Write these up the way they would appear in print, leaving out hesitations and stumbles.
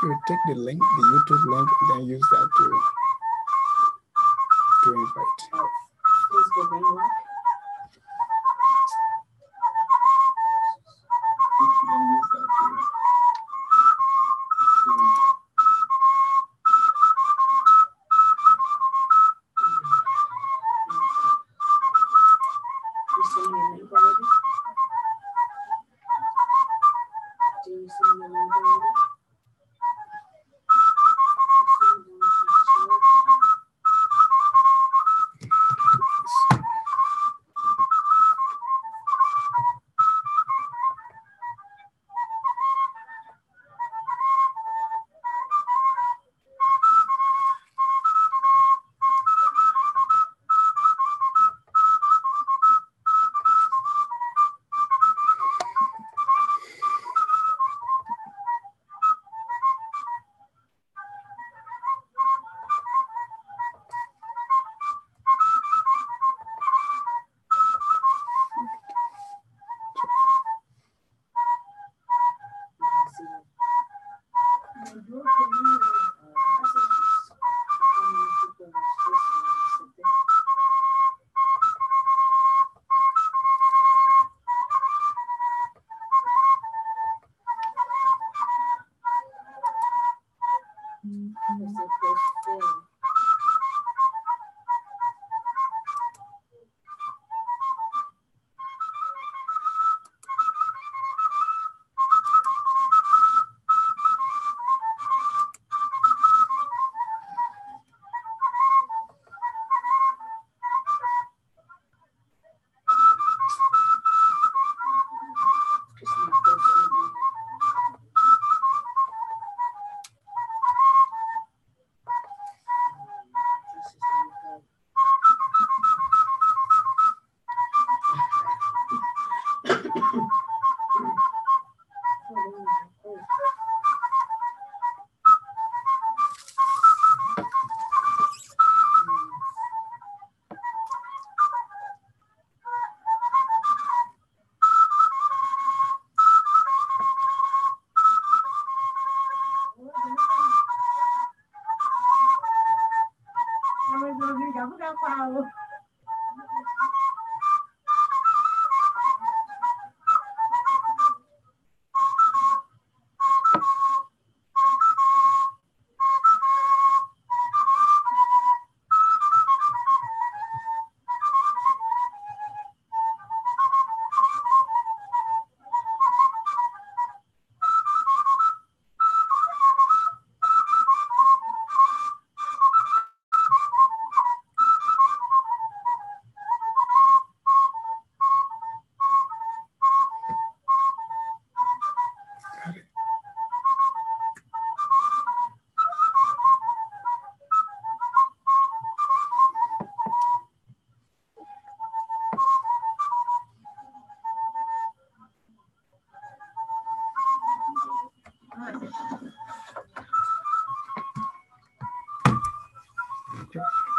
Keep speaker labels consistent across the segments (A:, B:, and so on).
A: to take the link, the YouTube link, and then use that to invite.
B: Please go bring one.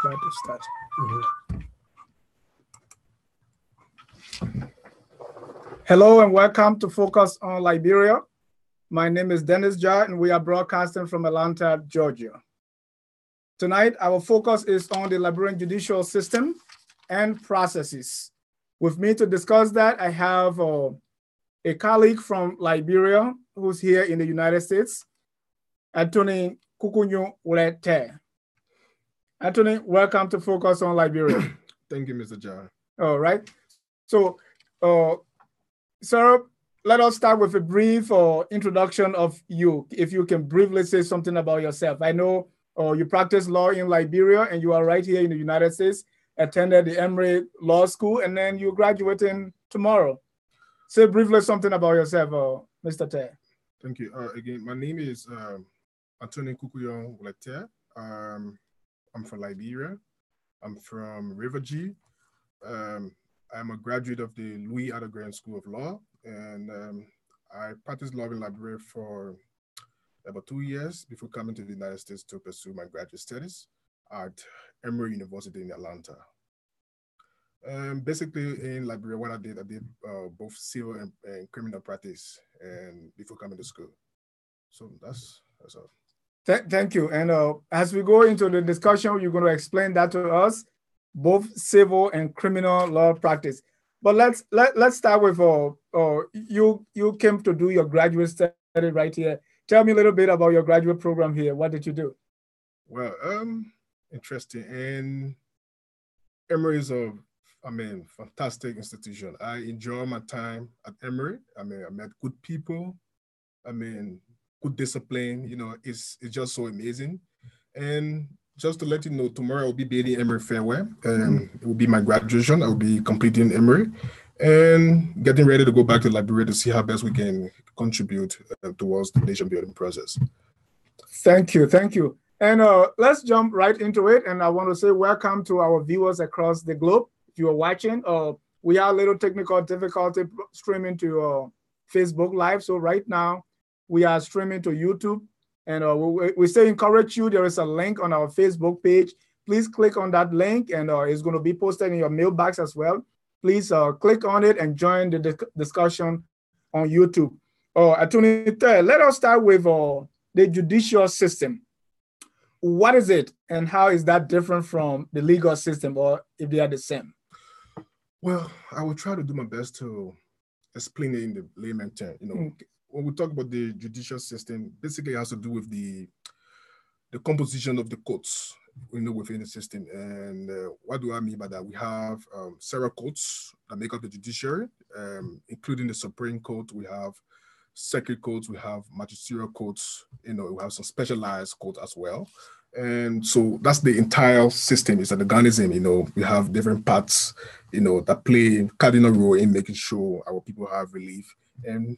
A: About to start. Hello and welcome to Focus on Liberia. My name is Dennis Jar and we are broadcasting from Atlanta, Georgia. Tonight, our focus is on the Liberian judicial system and processes. With me to discuss that, I have a colleague from Liberia who's here in the United States, Anthony Kukunyu Ulete. Anthony, welcome to Focus on Liberia.
C: Thank you, Mr. Jar.
A: All right. So, sir, let us start with a brief introduction of you. If you can briefly say something about yourself. I know you practice law in Liberia and you are right here in the United States, attended the Emory Law School, and then you're graduating tomorrow. Say briefly something about yourself, Mr. Te.
C: Thank you. Again, my name is Anthony Kukuyon Ulete. I'm from Liberia. I'm from River G. I'm a graduate of the Louis Underground School of Law, and I practiced law in Liberia for about 2 years before coming to the United States to pursue my graduate studies at Emory University in Atlanta. Basically, in Liberia, what I did both civil and criminal practice, and before coming to school. So that's all.
A: Thank you. And as we go into the discussion, you're going to explain that to us, both civil and criminal law practice. But let's start with you came to do your graduate study right here. Tell me a little bit about your graduate program here. What did you do?
C: Well, interesting. And Emory is fantastic institution. I enjoy my time at Emory. I met good people. Good discipline. It's just so amazing. And just to let you know, tomorrow I'll be bidding Emory farewell. It will be my graduation. I'll be completing Emory and getting ready to go back to Liberia to see how best we can contribute towards the nation building process.
A: Thank you. And let's jump right into it. And I want to say welcome to our viewers across the globe. If you are watching, we have a little technical difficulty streaming to Facebook Live. So right now we are streaming to YouTube. And we say encourage you. There is a link on our Facebook page. Please click on that link, and it's going to be posted in your mailbox as well. Please click on it and join the discussion on YouTube. Attorney, let us start with the judicial system. What is it, and how is that different from the legal system, or if they are the same?
C: Well, I will try to do my best to explain it in the layman term. When we talk about the judicial system, basically it has to do with the composition of the courts, within the system. And what do I mean by that? We have several courts that make up the judiciary, including the Supreme Court. We have circuit courts, we have magisterial courts, we have some specialized courts as well. And so that's the entire system. It's an organism, we have different parts, that play cardinal role in making sure our people have relief and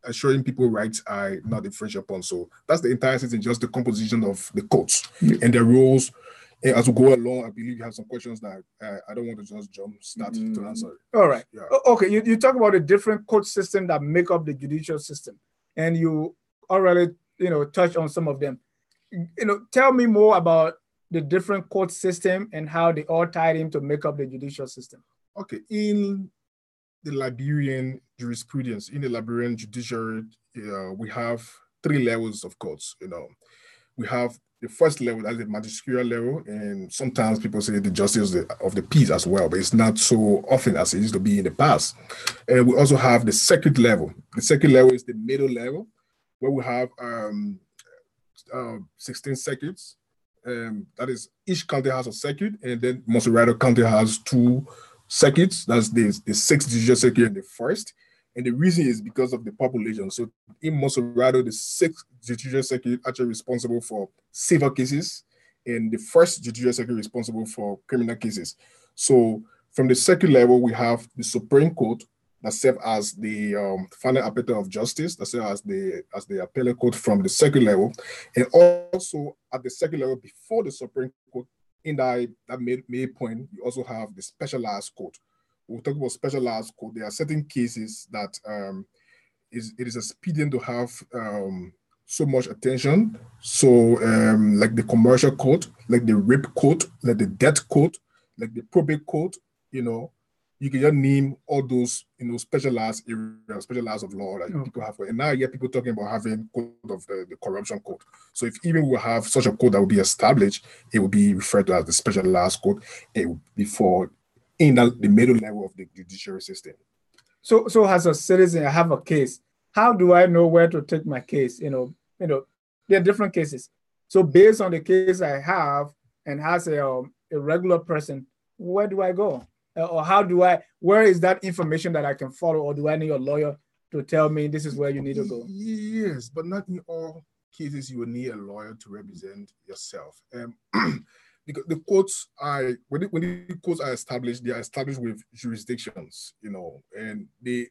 C: assuring people rights are not infringed upon. So that's the entire system, just the composition of the courts and their roles. And as we go along, I believe you have some questions that I don't want to just start to answer.
A: All right. Yeah. Okay. You talk about the different court systems that make up the judicial system, and you already, touched on some of them. Tell me more about the different court system and how they all tied in to make up the judicial system.
C: Okay. In the Liberian jurisprudence, in the Liberian judiciary, we have 3 levels of courts. We have the first level, that's the magisterial level, and sometimes people say the justice of the peace as well, but it's not so often as it used to be in the past. And we also have the circuit level. The circuit level is the middle level, where we have 16 circuits. That is, each county has a circuit, and then Monserrato County has 2 circuits. That's the 6th judicial circuit and the 1st. And the reason is because of the population. So in Monserrato, the 6th judicial circuit actually responsible for civil cases, and the 1st judicial circuit responsible for criminal cases. So from the circuit level, we have the Supreme Court that serves as the final arbiter of justice, that serves as the appellate court from the circuit level, and also at the circuit level before the Supreme Court, in that may point, you also have the specialized court. We'll talk about specialized court. There are certain cases that it is expedient to have so much attention. So like the commercial court, like the rape court, like the death court, like the probate court, you can just name all those, specialized areas, specialized of law that people have. And now I hear people talking about having code of the corruption code. So if even we have such a code that will be established, it will be referred to as the specialized code. It will be for in the middle level of the judiciary system.
A: So as a citizen, I have a case. How do I know where to take my case? There are different cases. So based on the case I have, and as a regular person, where do I go? Or where is that information that I can follow? Or do I need a lawyer to tell me this is where you need to go?
C: Yes, but not in all cases you will need a lawyer to represent yourself. Because the courts when the courts are established, they are established with jurisdictions, and the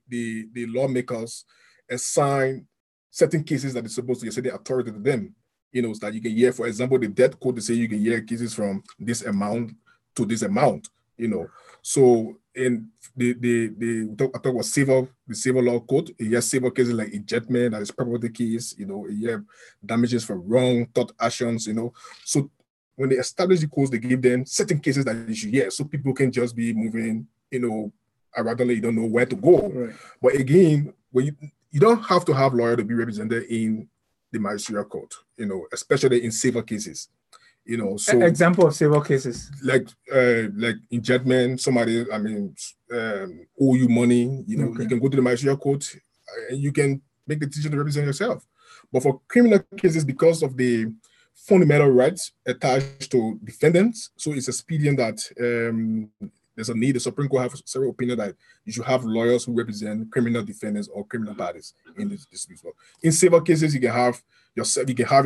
C: lawmakers assign certain cases that is supposed to say the authority to them, so that you can hear, for example, the death code, they say you can hear cases from this amount to this amount, So in I talk about the civil law code, you have civil cases like ejectment, that is property case, you have damages for wrong thought actions, So when they establish the codes, they give them certain cases that you should hear, so people can just be moving, rather you don't know where to go.
A: Right.
C: But again, when you don't have to have lawyer to be represented in the magisterial court, especially in civil cases. So
A: example of civil cases,
C: like injectment, somebody, owe you money,
A: Okay.
C: you can go to the magisterial court and you can make the decision to represent yourself. But for criminal cases, because of the fundamental rights attached to defendants, so it's expedient that there's a need. The Supreme Court have several opinions that you should have lawyers who represent criminal defendants or criminal parties in this dispute. In civil cases, you can have your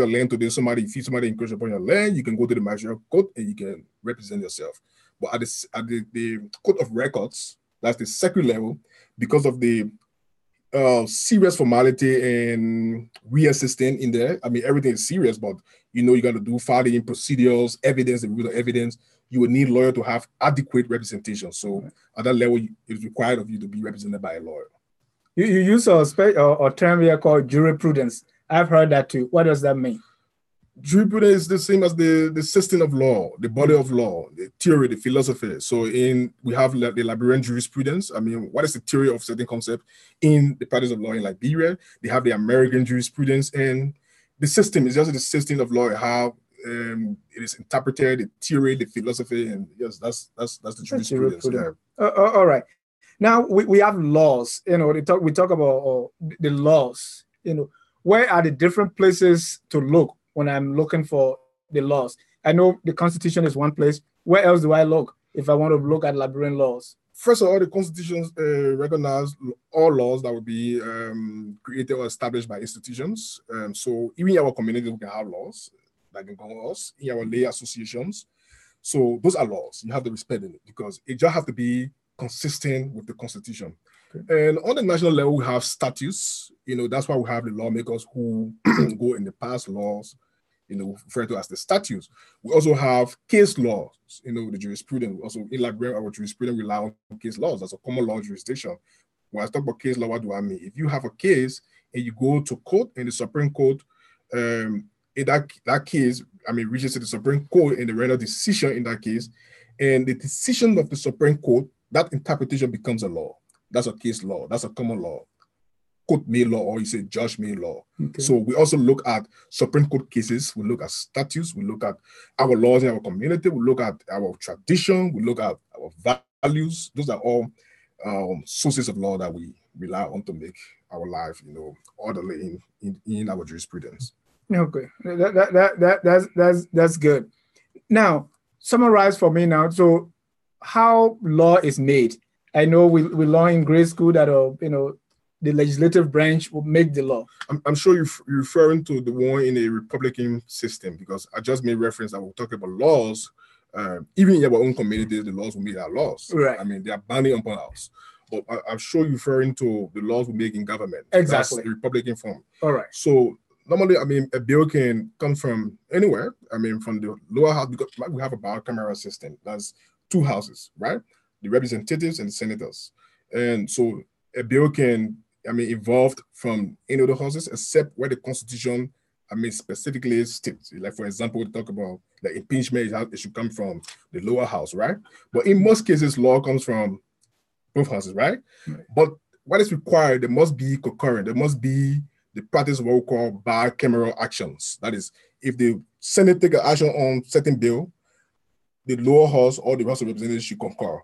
C: land today. If somebody encroaches upon your land, you can go to the magisterial court and you can represent yourself. But at the court of records, that's the second level, because of the serious formality and reassisting in there. Everything is serious, but you got to do filing procedures, evidence, the root of evidence. You would need a lawyer to have adequate representation. So at that level, it's required of you to be represented by a lawyer.
A: You use a term here called jurisprudence. I've heard that too. What does that mean?
C: Jurisprudence is the same as the system of law, the body of law, the theory, the philosophy. So we have the Liberian jurisprudence. What is the theory of certain concept in the practice of law in Liberia? They have the American jurisprudence, and the system is just the system of law, how it is interpreted, the theory, the philosophy, and yes, that's the jurisprudence. Yeah.
A: All right. Now we have laws. We talk about the laws. Where are the different places to look when I'm looking for the laws? I know the Constitution is one place. Where else do I look if I want to look at Liberian laws?
C: First of all, the Constitution recognize all laws that will be created or established by institutions. So even in our community, we can have laws that can govern us, in our lay associations. So those are laws. You have to respect it because it just have to be consistent with the Constitution. Okay. And on the national level, we have statutes. That's why we have the lawmakers who go in the past laws, referred to as the statutes. We also have case laws, the jurisprudence. Also, in Liberia, our jurisprudence rely on case laws. That's a common law jurisdiction. When I talk about case law, what do I mean? If you have a case and you go to court in the Supreme Court, in that case, reaches to the Supreme Court and the render decision in that case, and the decision of the Supreme Court, that interpretation becomes a law. That's a case law. That's a common law. Court-made law, or you say judge-made law. Okay. So we also look at Supreme Court cases. We look at statutes. We look at our laws in our community. We look at our tradition. We look at our values. Those are all sources of law that we rely on to make our life, orderly in our jurisprudence.
A: Okay, that's good. Now, summarize for me now. So, how law is made? I know we learn in grade school that the legislative branch will make the law.
C: I'm sure you're referring to the one in a Republican system, because I just made reference that we'll talk about laws. Even in our own communities, the laws will make our laws.
A: Right.
C: They are binding upon us. But I'm sure you're referring to the laws we make in government.
A: Exactly.
C: That's the Republican form.
A: All right.
C: So normally, a bill can come from anywhere. From the lower house, because we have a bicameral system. That's two houses, right? The representatives and the senators. And so a bill can, evolved from any of the houses, except where the Constitution, specifically states. Like, for example, we talk about the impeachment, it should come from the lower house, right? But in most cases, law comes from both houses, right? But what is required, there must be concurrent. There must be the practice of what we call bicameral actions. That is, if the Senate take an action on certain bill, the lower house or the House of Representatives should concur.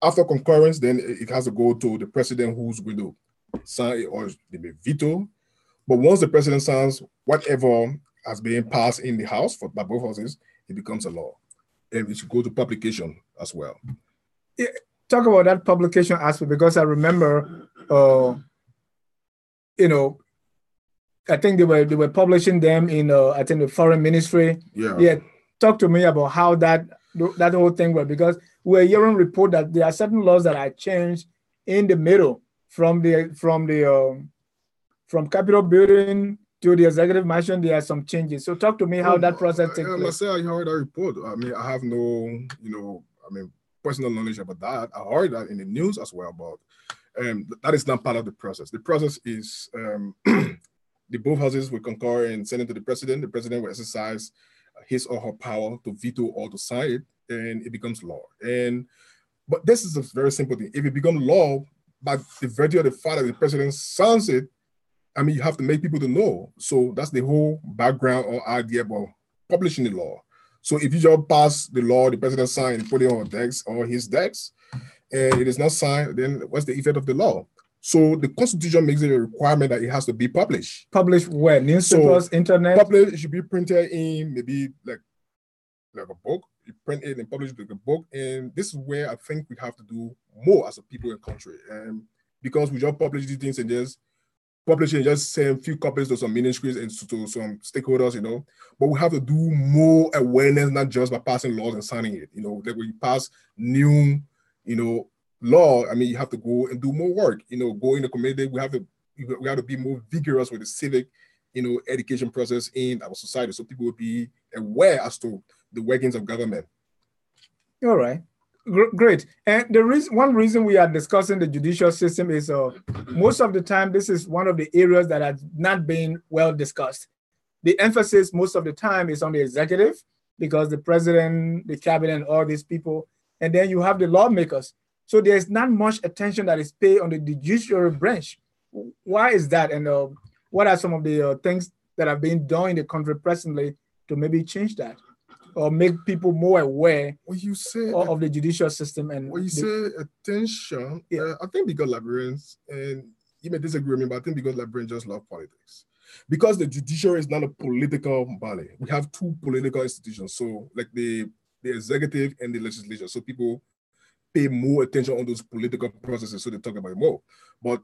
C: After concurrence, then it has to go to the president, who's going to sign it, or they may veto. But once the president signs whatever has been passed in the House by both houses, it becomes a law. And it should go to publication as well.
A: Yeah, talk about that publication aspect, because I remember, I think they were publishing them in, I think, the foreign ministry.
C: Yeah.
A: Talk to me about how that whole thing worked, because we're hearing report that there are certain laws that are changed in the middle from Capitol building to the executive mansion. There are some changes. So talk to me how that process takes place.
C: I heard that report. I have no, personal knowledge about that. I heard that in the news as well, but that is not part of the process. The process is the both houses will concur and send it to the president. The president will exercise his or her power to veto or to sign it, and it becomes law. But this is a very simple thing. If it becomes law, by the virtue of the fact that the president signs it, I mean, you have to make people to know. So that's the whole background or idea about publishing the law. So if you just pass the law, the president signed and put it on desk or his desk, and it is not signed, then what's the effect of the law? So the Constitution makes it a requirement that it has to be published.
A: Published where? Newspapers, internet?
C: Published, it should be printed in maybe like a book. You print it and publish it like a book. And this is where I think we have to do more as a people in the country. And because we just publish these things and just publish it and just send a few copies to some ministries and to some stakeholders, but we have to do more awareness, not just by passing laws and signing it. Like when you pass new, law, I mean, you have to go and do more work, go in the community. We have to be more vigorous with the civic, education process in our society. So people will be aware as to the workings of government.
A: All right. Great. And one reason we are discussing the judicial system is most of the time, this is one of the areas that has not been well discussed. The emphasis most of the time is on the executive because the president, the cabinet, and all these people, and then you have the lawmakers. So there's not much attention that is paid on the judicial branch. Why is that? And what are some of the things that have been done in the country presently to maybe change that or make people more aware of the judicial system? And
C: when you say attention, I think because Liberians, and you may disagree with me, but I think because Liberians just love politics. Because the judiciary is not a political body. We have two political institutions. So like the executive and the legislature. So people pay more attention on those political processes, so they talk about it more. But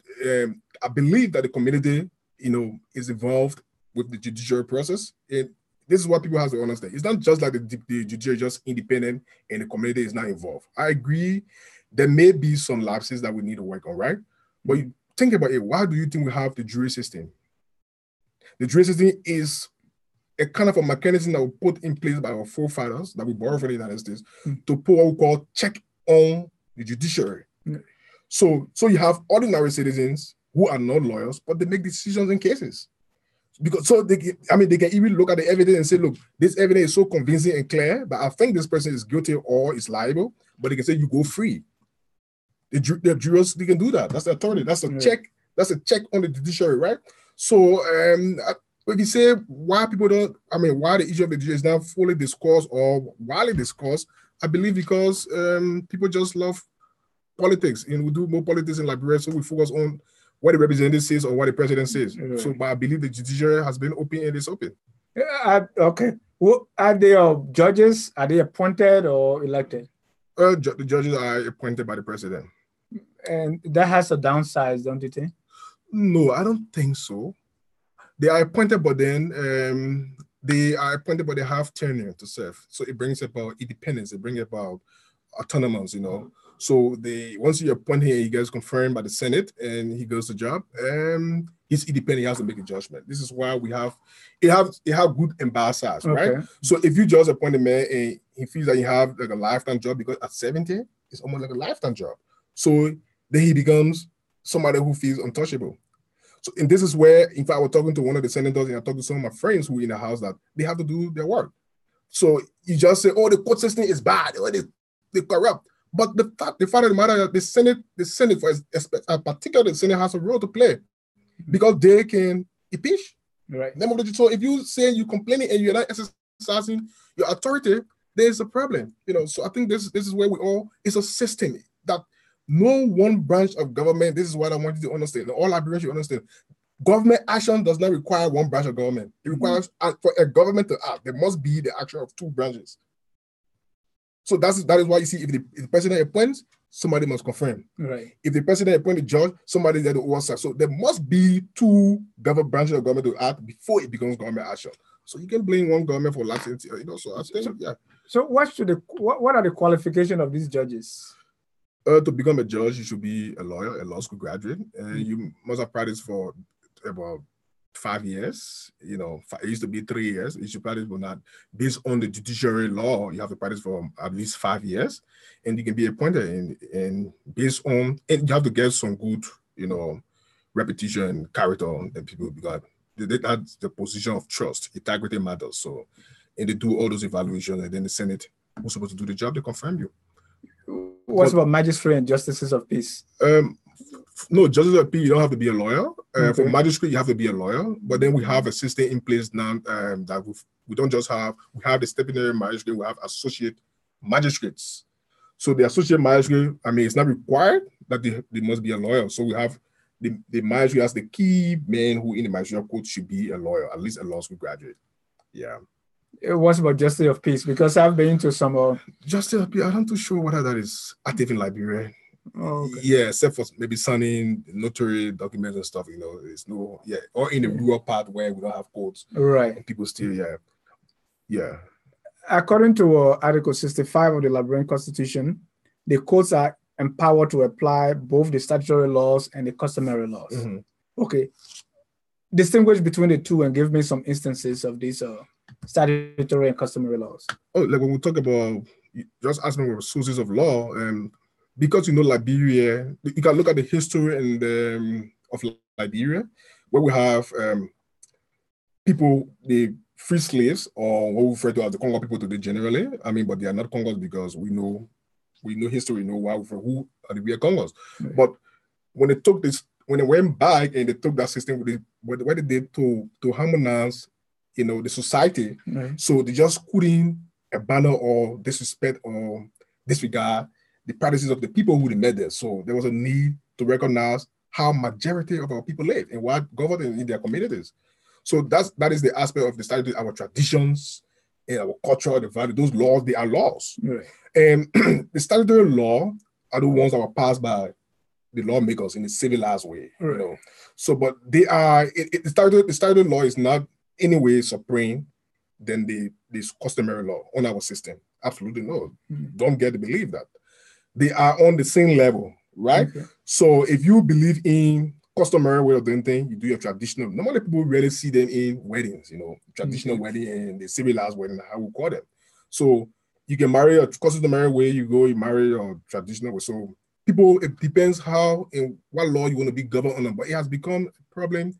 C: I believe that the community, is involved with the judicial process. And this is what people have to understand. It's not just like the judiciary is just independent and the community is not involved. I agree. There may be some lapses that we need to work on, right? But you think about it. Why do you think we have the jury system? The jury system is a kind of a mechanism that was put in place by our forefathers that we borrowed from the United States to put what we call check on the judiciary. So you have ordinary citizens who are not lawyers, but they make decisions in cases. Because they can even look at the evidence and say, look, this evidence is so convincing and clear that I think this person is guilty or is liable, but they can say you go free. The jurors, they can do that. That's the authority. That's a check. That's a check on the judiciary, right? So if you say why the issue of the judiciary is not fully discussed or widely discussed, I believe because people just love politics, and we do more politics in Liberia, so we focus on what the representative says or what the president says. So, but I believe the judiciary has been open and is open.
A: Okay. Well, are they judges? Are they appointed or elected?
C: The judges are appointed by the president.
A: And that has a downside, don't you think?
C: No, I don't think so. They are appointed, but then they have tenure to serve. So it brings about independence. It brings about autonomous, So once you appoint him, he gets confirmed by the Senate and he goes to job. He's independent. He has to make a judgment. This is why we have good ambassadors, right? So if you just appoint a man and he feels that you have like a lifetime job, because at 70, it's almost like a lifetime job. So then he becomes somebody who feels untouchable. So, and this is where, in fact, I was talking to one of the senators and I talked to some of my friends who were in the house that they have to do their work. So you just say, oh, the court system is bad, or they corrupt. But the fact of the matter is the Senate, particularly the Senate, has a role to play because they can impeach.
A: Right.
C: So if you say you're complaining and you're not exercising your authority, there's a problem. So I think this is where it's a system that no one branch of government, this is what I want you to understand. All Liberians should understand. Government action does not require one branch of government. It requires for a government to act, there must be the action of two branches. So that is why you see if the president appoints, somebody must confirm.
A: Right.
C: If the president appoints a judge, somebody there to oversight. So there must be two branches of government to act before it becomes government action. So you can blame one government for laxity, So I think, yeah.
A: So what are the qualifications of these judges?
C: To become a judge, you should be a lawyer, a law school graduate, and you must have practiced for about 5 years. It used to be 3 years. You should practice for that. Based on the judiciary law, you have to practice for at least 5 years, and you can be appointed. And based on, and you have to get some good, reputation and character and people, because that's the position of trust. Integrity matters. So, and they do all those evaluations, and then the Senate, who's supposed to do the job, they confirm you.
A: What about magistrates and justices of peace?
C: No, judges of appeal, you don't have to be a lawyer.
A: Okay.
C: For magistrate, you have to be a lawyer. But then we have a system in place now that we don't just have, we have the statutory magistrate, we have associate magistrates. So the associate magistrate, I mean, it's not required that they must be a lawyer. So we have the magistrate as the key man who in the magistrate court should be a lawyer, at least a law school graduate. Yeah.
A: What about justice of peace? Because I've been to some
C: justice of peace. I'm not too sure whether that is active in Liberia.
A: Oh, okay.
C: Yeah, except for maybe signing notary documents and stuff, it's no, yeah, or in the rural part where we don't have courts.
A: Right.
C: And people still, yeah.
A: According to Article 65 of the Liberian Constitution, the courts are empowered to apply both the statutory laws and the customary laws.
C: Mm-hmm.
A: Okay. Distinguish between the two and give me some instances of these statutory and customary laws.
C: Oh, like when we talk about, just asking about sources of law, because Liberia, you can look at the history and of Liberia, where we have people, the free slaves, or what we refer to as the Congo people today generally. I mean, but they are not Congos because we know history, we know why who are the real Congos. Right. But when they went back and they took that system, what they did to harmonize, the society, right. So they just couldn't abandon or disrespect or disregard the practices of the people who they met there. So there was a need to recognize how majority of our people live and what governed in their communities. So that is the aspect of the statutory, our traditions and our culture, the value, those laws, they are laws. Right. And the statutory law are the ones that were passed by the lawmakers in a civilized way, right. So, but they are, the statutory law is not any way supreme than this customary law on our system. Absolutely no. Mm-hmm. Don't get to believe that. They are on the same level, right? Okay. So if you believe in customary way of doing things, you do your traditional. Normally people rarely see them in weddings, traditional mm-hmm. wedding and the civilized wedding, how we call them. So you can marry a customary way, you marry a traditional way. So people, it depends how and what law you want to be governed under, but it has become a problem,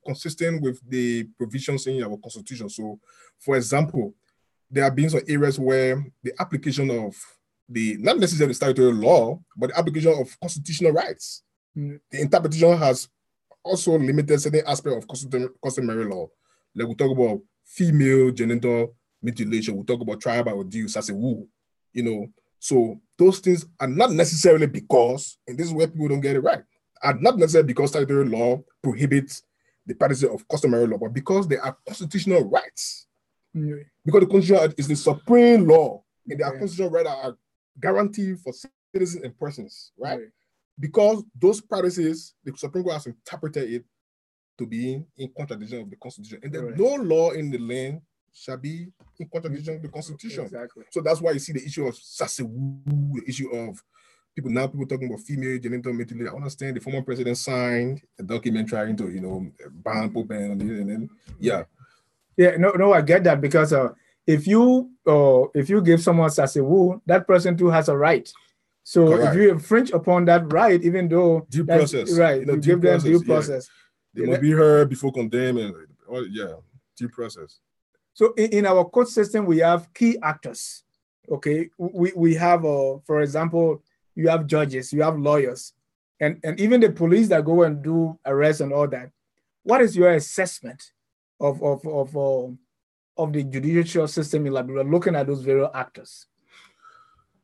C: consistent with the provisions in our constitution. So for example, there have been some areas where the application of not necessarily statutory law, but the application of constitutional rights. Mm. The interpretation has also limited certain aspects of customary law. Like we talk about female genital mutilation, we talk about tribal abuse as a woo, So those things are not necessarily because, and this is where people don't get it right, are not necessarily because statutory law prohibits the practice of customary law, but because they are constitutional rights. Mm. Because the Constitution is the supreme law, and there are constitutional rights that are guaranteed for citizens and persons, right? Because those practices, the Supreme Court has interpreted it to be in contradiction of the Constitution. And then no law in the land shall be in contradiction of the Constitution. Exactly. So that's why you see the issue of Sasewu, the issue of people talking about female genital mutilation. I understand the former president signed a document trying to, ban Pope and then, yeah.
A: Yeah, no, I get that because if you give someone Sasewu, that person too has a right. So correct. If you infringe upon that right, even though
C: due process,
A: right, you give them due process.
C: Yeah. They must be heard before condemning. Due process.
A: So in our court system, we have key actors. Okay, we have, for example, you have judges, you have lawyers, and even the police that go and do arrests and all that. What is your assessment of the judicial system in Liberia, looking at those various actors?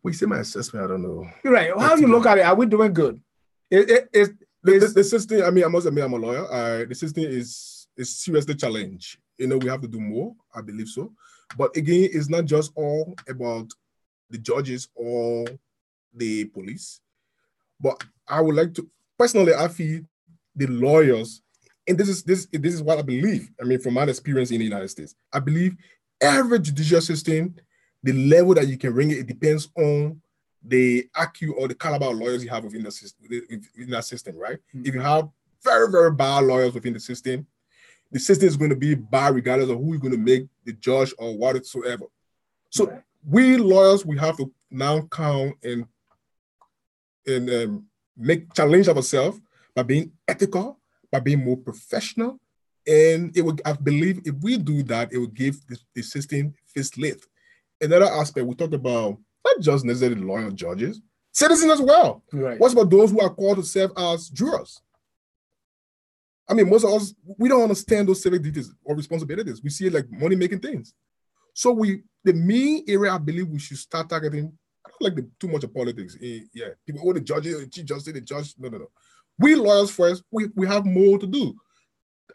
C: Well, you say my assessment, I don't know.
A: You're right. How do you look at it? Are we doing good?
C: The system, I must admit I'm a lawyer. The system is seriously challenged. We have to do more. I believe so. But again, it's not just all about the judges or the police. But I would like to, personally, I feel the lawyers, and this is what I believe. I mean, from my experience in the United States, I believe every judicial system, the level that you can bring it depends on the IQ or the caliber of lawyers you have within that system, right? Mm-hmm. If you have very, very bad lawyers within the system is going to be bad regardless of who you're going to make the judge or whatsoever. So we lawyers, we have to now count and make challenge ourselves by being ethical, by being more professional. And I believe if we do that, it will give the system facelift. Another aspect, we talked about not just necessarily lawyer judges, Citizens as well.
A: Right.
C: What about those who are called to serve as jurors? I mean, most of us, we don't understand those civic duties or responsibilities. We see it like money-making things. So the main area I believe we should start targeting, I don't like too much of politics. Yeah, people, the judges, the chief justice, the judge, no. We lawyers first, we have more to do.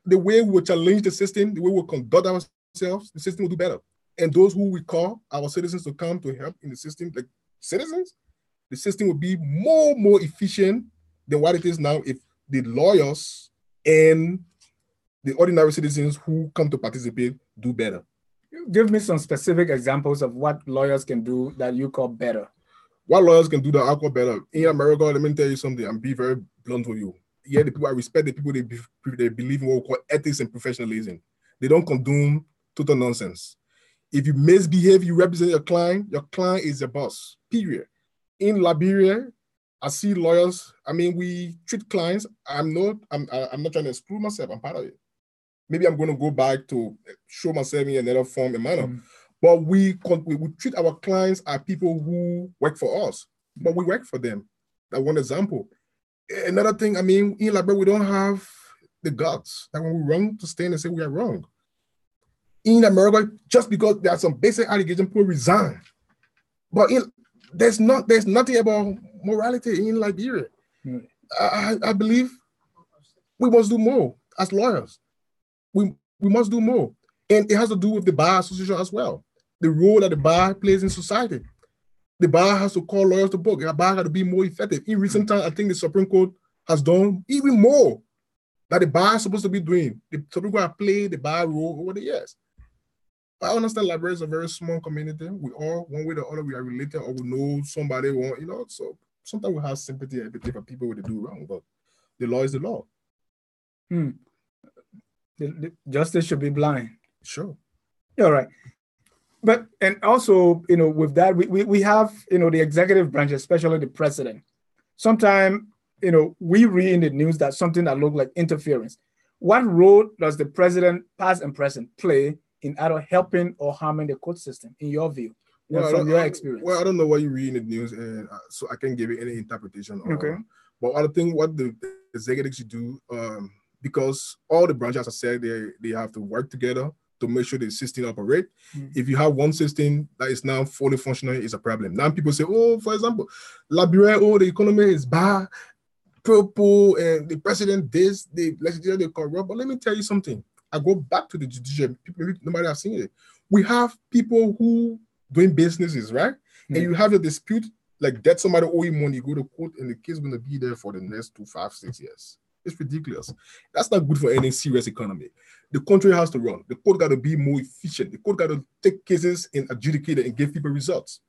C: The way we will challenge the system, the way we will conduct ourselves, the system will do better. And those who we call our citizens to come to help in the system, like citizens, the system will be more efficient than what it is now if the lawyers and the ordinary citizens who come to participate do better.
A: Give me some specific examples of what lawyers can do that you call better.
C: What lawyers can do that I call better? In America, let me tell you something, and be very blunt with you. Yeah, the people I respect, the people they believe in what we call ethics and professionalism. They don't condone total nonsense. If you misbehave, you represent your client is your boss, period. In Liberia, I see lawyers, I mean, we treat clients, I'm not trying to screw myself, I'm part of it. Maybe I'm going to go back to show myself in another form and manner. But we treat our clients as people who work for us, but we work for them. That's one example. Another thing, I mean, in Liberia, we don't have the guts that when we're wrong to stand and say we are wrong. In America, just because there are some basic allegations, people resign. But there's nothing about morality in Liberia. I believe we must do more as lawyers. We must do more. And it has to do with the bar association as well. The role that the bar plays in society. The bar has to call lawyers to book. The bar has to be more effective. In recent times, I think the Supreme Court has done even more that the bar is supposed to be doing. The Supreme Court has played the bar role over the years. I understand Liberia is a very small community. We all, one way or the other, we are related or we know somebody, so sometimes we have sympathy and empathy for people when they do wrong, but the law is the law.
A: The justice should be blind.
C: Sure.
A: All right. But, and also, with that, we have, the executive branch, especially the president. Sometimes, we read in the news that something that looks like interference. What role does the president, past and present, play in either helping or harming the court system, in your view, from your experience?
C: Well, I don't know what you read in the news, and so I can't give you any interpretation.
A: Okay.
C: But I think what the executives should do, because all the branches, as I said, they have to work together to make sure the system operate. If you have one system that is now fully functional, it's a problem. Now people say, for example, Liberia, the economy is bad, purple, and the president this, the legislature, they corrupt. But let me tell you something. I go back to the judicial. Nobody has seen it. We have people who doing businesses, right? And you have a dispute, like that somebody owe you money, you go to court, and the case is going to be there for the next 2, 5, 6 years. It's ridiculous. That's not good for any serious economy. The country has to run. The court got to be more efficient. The court got to take cases and adjudicate it and give people results.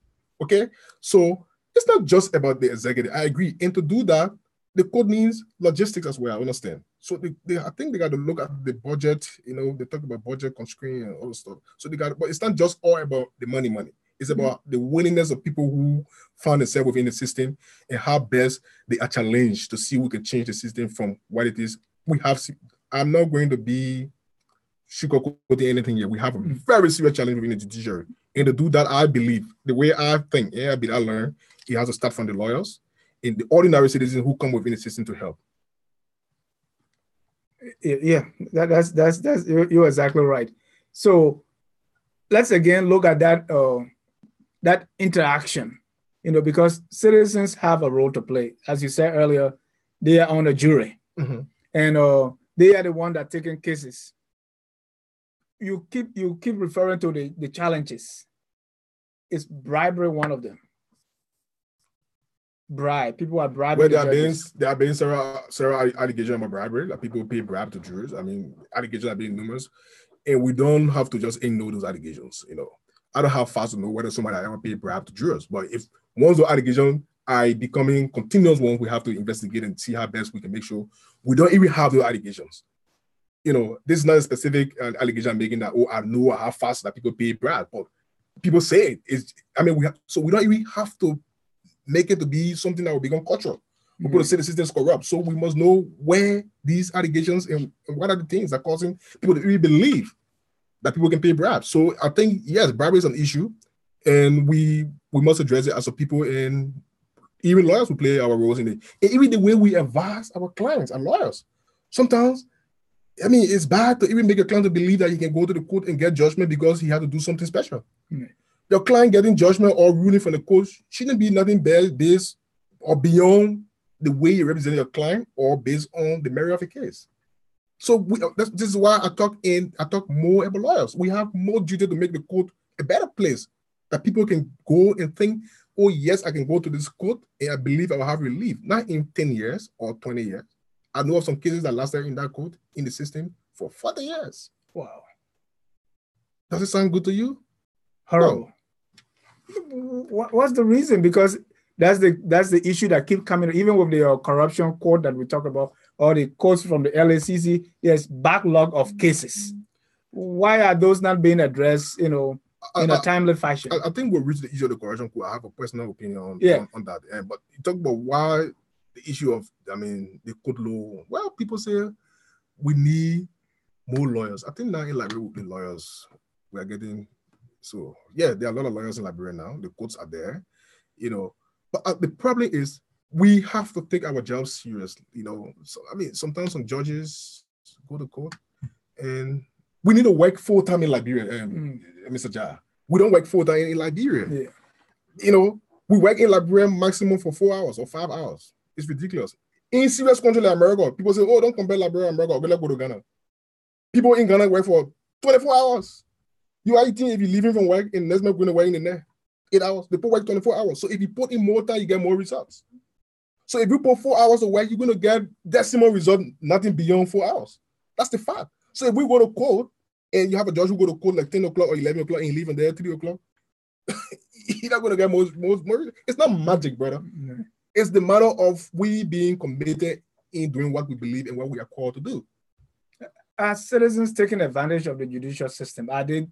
C: Okay? So it's not just about the executive. I agree. And to do that, the court needs logistics as well. I understand. So I think they got to look at the budget. They talk about budget constraint and all the stuff. So but it's not just all about the money. It's about the willingness of people who found themselves within the system and how best they are challenged to see who can change the system from what it is. I'm not going to be sugarcoating anything here. We have a very serious challenge within the judiciary. And to do that, I believe, the way I think, I learned, it has to start from the lawyers and the ordinary citizens who come within the system to help.
A: Yeah, that's you're exactly right. So let's again look at that interaction, because citizens have a role to play. As you said earlier, they are on a jury, and they are the one that taking cases. You keep referring to the challenges. Is bribery one of them? People are bribing.
C: Well, there have been several allegations about bribery. Like people pay bribe to jurors. I mean, allegations have been numerous, and we don't have to just ignore those allegations. I don't have fast to know whether somebody ever paid bribe to jurors, but if once the allegations are becoming continuous ones, we have to investigate and see how best we can make sure we don't even have those allegations. This is not a specific allegation I'm making that, I know how fast that people pay bribe, but people say it. We don't even have to make it to be something that will become cultural. People say the system is corrupt. So we must know where these allegations and what are the things that are causing people to really believe that people can pay bribes. So I think, yes, bribery is an issue, and we must address it as a people. And Even lawyers will play our roles in it. And even the way we advise our clients and lawyers. Sometimes, I mean, it's bad to even make a client to believe that he can go to the court and get judgment because he had to do something special. Your client getting judgment or ruling from the court shouldn't be nothing based or beyond the way you represent your client or based on the merit of a case. So this is why I talk more about lawyers. We have more duty to make the court a better place that people can go and think, oh yes, I can go to this court and I believe I will have relief. Not in 10 years or 20 years. I know of some cases that lasted in that court in the system for 40 years.
A: Wow.
C: Does it sound good to you?
A: Horrible. No. What's the reason? Because that's the issue that keeps coming, even with the corruption court that we talk about, or the courts from the LACC, there's backlog of cases. Why are those not being addressed, in a timely fashion?
C: I think we'll reach the issue of the corruption court. I have a personal opinion on that. But you talk about why the issue of, the court law. Well, people say we need more lawyers. I think now in Liberia, with the lawyers, we are getting, so yeah, there are a lot of lawyers in Liberia now. The courts are there, But the problem is we have to take our jobs seriously, So, sometimes some judges go to court and we need to work full-time in Liberia, Mr. Jah. We don't work full-time in Liberia. Yeah. We work in Liberia maximum for 4 hours or 5 hours. It's ridiculous. In serious country like America, people say, oh, don't compare Liberia and America. Okay, let's go to Ghana. People in Ghana work for 24 hours. You are eating if you're leaving from work and next month going to work in the net. 8 hours. People work 24 hours. So if you put in more time, you get more results. So if you put 4 hours of work, you're going to get decimal result, nothing beyond 4 hours. That's the fact. So if we go to court and you have a judge who go to court like 10 o'clock or 11 o'clock and you leave there 3 o'clock, you're not going to get more. It's not magic, brother. Mm-hmm. It's the matter of we being committed in doing what we believe and what we are called to do.
A: Are citizens taking advantage of the judicial system? Are they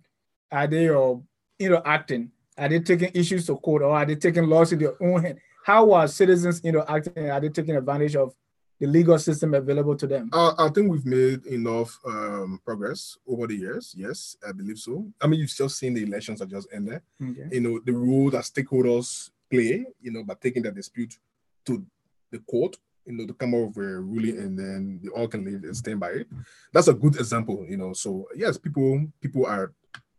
A: acting? Are they taking issues to court, or are they taking laws in their own hand? How are citizens acting? Are they taking advantage of the legal system available to them?
C: I think we've made enough progress over the years. Yes, I believe so. You've just seen the elections that just ended. Okay. The role that stakeholders play, by taking that dispute to the court, to come up with a ruling, and then they all can live and stand by it. That's a good example, So yes, people are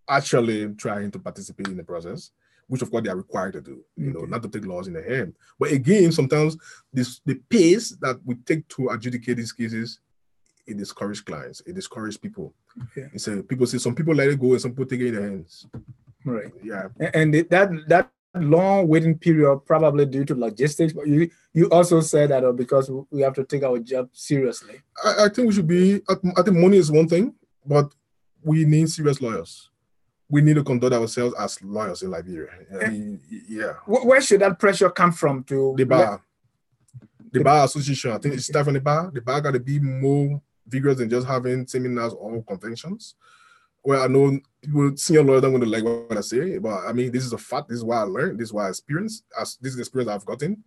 C: actually trying to participate in the process, which of course they are required to do, not to take laws in their hand. But again, sometimes the pace that we take to adjudicate these cases, it discourages clients, it discourages people. Okay. So people say some people let it go and some people take it in their hands.
A: Right.
C: Yeah.
A: And that long waiting period probably due to logistics, but you also said that because we have to take our job seriously.
C: I think we should be, I think money is one thing, but we need serious lawyers. We need to conduct ourselves as lawyers in Liberia.
A: Where should that pressure come from? To
C: the bar, the bar association. I think it starts from the bar. The bar got to be more vigorous than just having seminars or conventions. Well, I know people, senior lawyers don't want to like what I say, but this is a fact. This is what I learned. This is what I experienced. This is the experience I've gotten.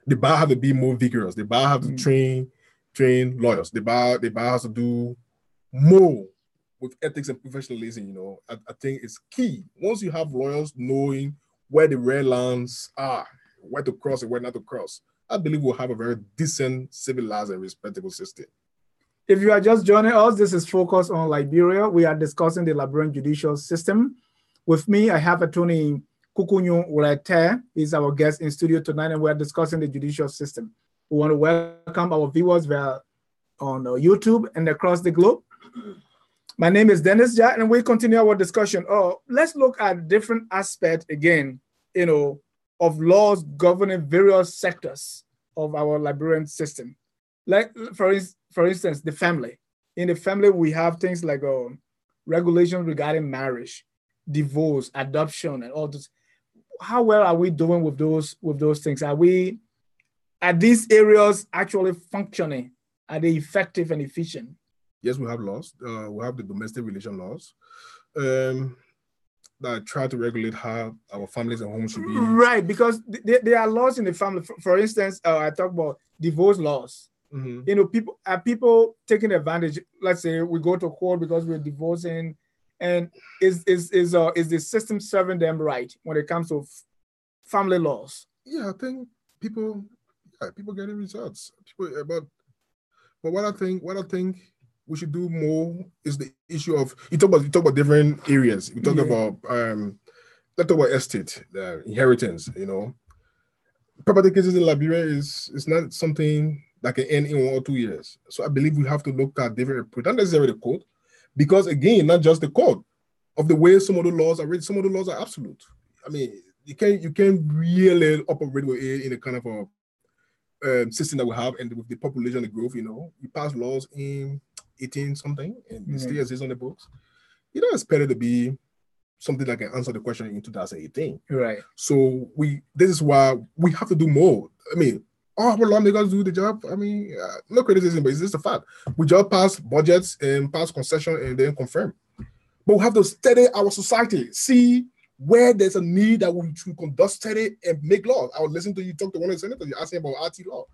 C: The bar have to be more vigorous. The bar have to train lawyers. The bar has to do more with ethics and professionalism. I think it's key. Once you have lawyers knowing where the red lines are, where to cross and where not to cross, I believe we'll have a very decent, civilized, and respectable system.
A: If you are just joining us, this is Focus on Liberia. We are discussing the Liberian judicial system. With me, I have Attorney Kukunyu Ulete. He's our guest in studio tonight, and we are discussing the judicial system. We want to welcome our viewers on YouTube and across the globe. My name is Dennis Jah, and we continue our discussion. Let's look at different aspects again, of laws governing various sectors of our Liberian system. Like, for instance, the family. In the family, we have things like regulations regarding marriage, divorce, adoption, and all this. How well are we doing with those things? Are these areas actually functioning? Are they effective and efficient?
C: Yes, we have laws. We have the domestic relation laws that try to regulate how our families and homes should be.
A: Right, because there are laws in the family. For instance, I talk about divorce laws. Mm-hmm. People taking advantage. Let's say we go to court because we're divorcing, and is the system serving them right when it comes to family laws?
C: Yeah, I think people getting results. But what I think we should do more is the issue of you talk about different areas. We talk about let's talk about estate, inheritance. Property cases in Liberia is not something that can end in 1 or 2 years. So I believe we have to look at different approach, not necessarily the code, because again, not just the code of the way some of the laws are written. Some of the laws are absolute. I mean, you can't really operate with it in a kind of a system that we have, and with the population, the growth. You pass laws in 18 something, and it still exists on the books. You don't expect it to be something that can answer the question in 2018.
A: Right.
C: So this is why we have to do more. I mean, all our lawmakers do the job. I mean, no criticism, but it's just a fact. We just pass budgets and pass concession and then confirm. But we have to study our society, see where there's a need that we should conduct study and make laws. I was listening to you talk to one of the senators, you're asking about RT law.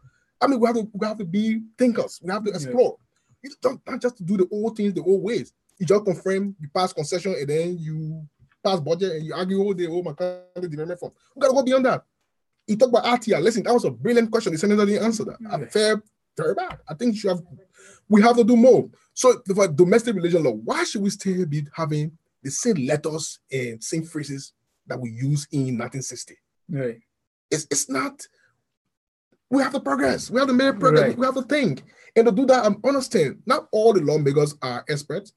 C: I mean, we have to be thinkers. We have to explore. You don't not just do the old things the old ways. You just confirm, you pass concession, and then you pass budget and you argue all day, my country development fund. We got to go beyond that. You talk about RTR. Listen, that was a brilliant question. The senator didn't answer that. I felt very bad. I think we have to do more. So for domestic religion law, why should we still be having the same letters and same phrases that we used in 1960?
A: Right.
C: It's not. We have to progress. We have to make progress. Right. We have to think. And to do that, I understand not all the lawmakers are experts.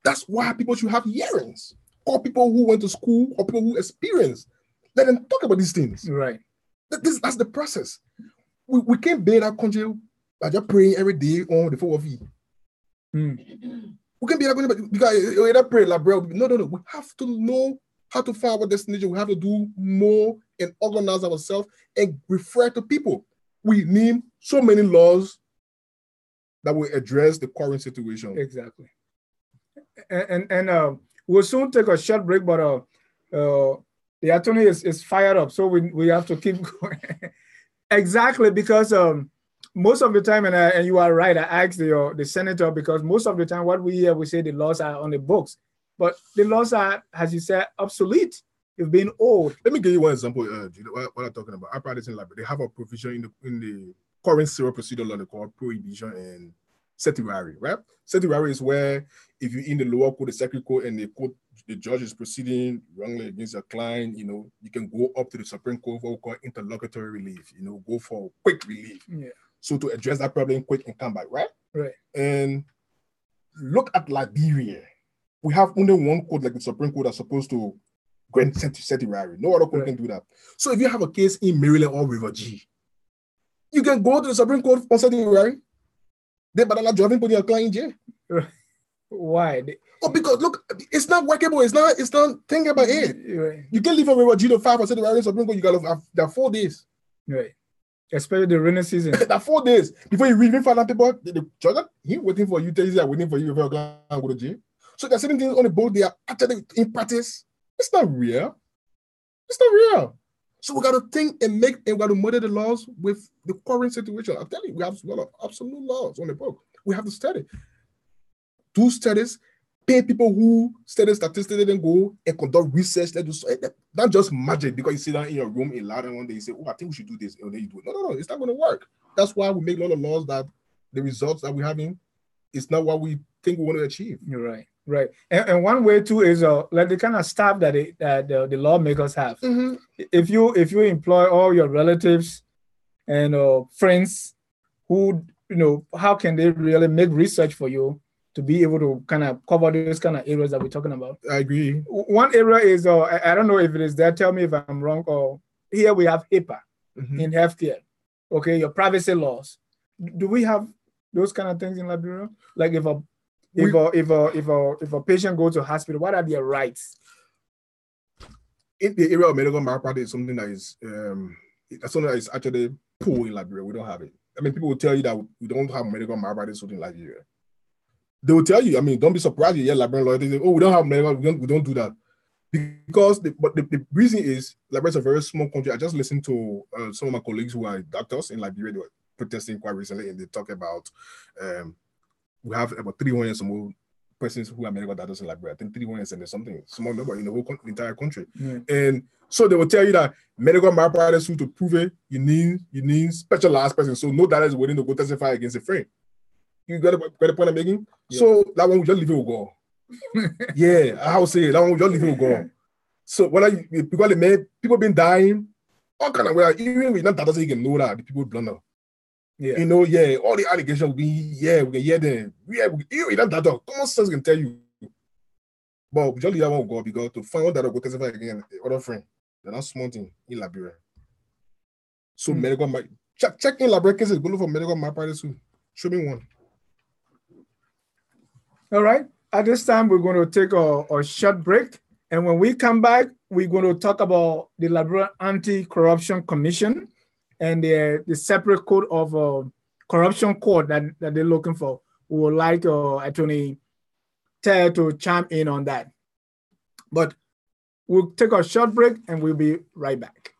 C: That's why people should have hearings, or people who went to school, or people who experience. Let them talk about these things.
A: Right.
C: That's the process. We can't build our country by just praying every day on the 4 of you. We can't be that country because you pray like bro. No. We have to know how to find our destination. We have to do more and organize ourselves and refer to people. We need so many laws that will address the current situation.
A: Exactly. And we'll soon take a short break, but the attorney is fired up, so we have to keep going. Exactly, because most of the time, and you are right, I asked the senator, because most of the time what we hear, we say the laws are on the books, but the laws are, as you said, obsolete. They've been old.
C: Let me give you one example, what I'm talking about. I practice in Liberia. They have a provision in the current civil procedure law they call prohibition and certiorari, right? Certiorari is where if you're in the lower court, the circuit court, and the judge is proceeding wrongly against your client, you can go up to the Supreme Court for what we call interlocutory relief, go for quick relief.
A: Yeah.
C: So to address that problem quick and come back, right?
A: Right.
C: And look at Liberia. We have only one court, like the Supreme Court, that's supposed to grant certiorari. No other court can do that. So if you have a case in Maryland or River G, you can go to the Supreme Court for certiorari. They better not driving putting your client in jail.
A: Why?
C: Because look, it's not workable. It's not. Think about it.
A: Right.
C: You can't leave from River G to 5 or certiorari in Supreme Court. You gotta have 4 days.
A: Right. Especially the rainy season.
C: That 4 days before you even find out people. The judge, he waiting for you. Tell you waiting for you if you're going to go to jail. So there's certain things on the board. They are actually in practice. It's not real. It's not real. So we got to think and we got to model the laws with the current situation. I'm telling you, we have a lot of absolute laws on the book. We have to study. Do studies, pay people who study statistics, then go and conduct research. Not just magic because you sit down in your room in London one day, you say, I think we should do this, and then you do it. No, it's not going to work. That's why we make a lot of laws that the results that we're having is not what we think we want to achieve.
A: You're right. Right. And one way too is like the kind of staff that the lawmakers have. Mm-hmm. If you employ all your relatives and friends who, how can they really make research for you to be able to kind of cover those kind of areas that we're talking about?
C: I agree.
A: One area is, I don't know if it is there, tell me if I'm wrong, or here we have HIPAA in healthcare. Okay, your privacy laws. Do we have those kind of things in Liberia? Like if a patient goes to hospital, what are their rights?
C: In the area of medical malpractice, something that is actually poor in Liberia. We don't have it. I mean, people will tell you that we don't have medical malpractice in Liberia. They will tell you. I mean, don't be surprised you hear Liberian lawyers say, "Oh, we don't have medical. We don't do that," because the reason is Liberia is a very small country. I just listened to some of my colleagues who are doctors in Liberia. They were protesting quite recently, and they talk about. We have about 300 some more persons who are medical doctors in Liberia. I think 300 and something small number in the entire country. And So they will tell you that medical malpractice suit to prove it, you need specialized person. So no data is willing to go testify against a friend. You got the point I'm making? Yeah. So that one we just leave it with God. Yeah, I would say that one we just leave it with God. So because the man, people been dying, all kind of way, even with that data, you can know that the people blunder. Yeah. You know, yeah, all the allegations will be, yeah, we can hear them. Yeah, even with that data, common sense can tell you. But we just leave that one with God because to find out that go testify against the other friend, they're not small thing in Liberia. So medical check in Liberia cases, go look for medical malpractice. Show me one.
A: All right. At this time, we're going to take a short break. And when we come back, we're going to talk about the Liberian Anti-Corruption Commission and the separate code of corruption code that they're looking for. We would like Attorney Ted to chime in on that. But we'll take a short break and we'll be right back.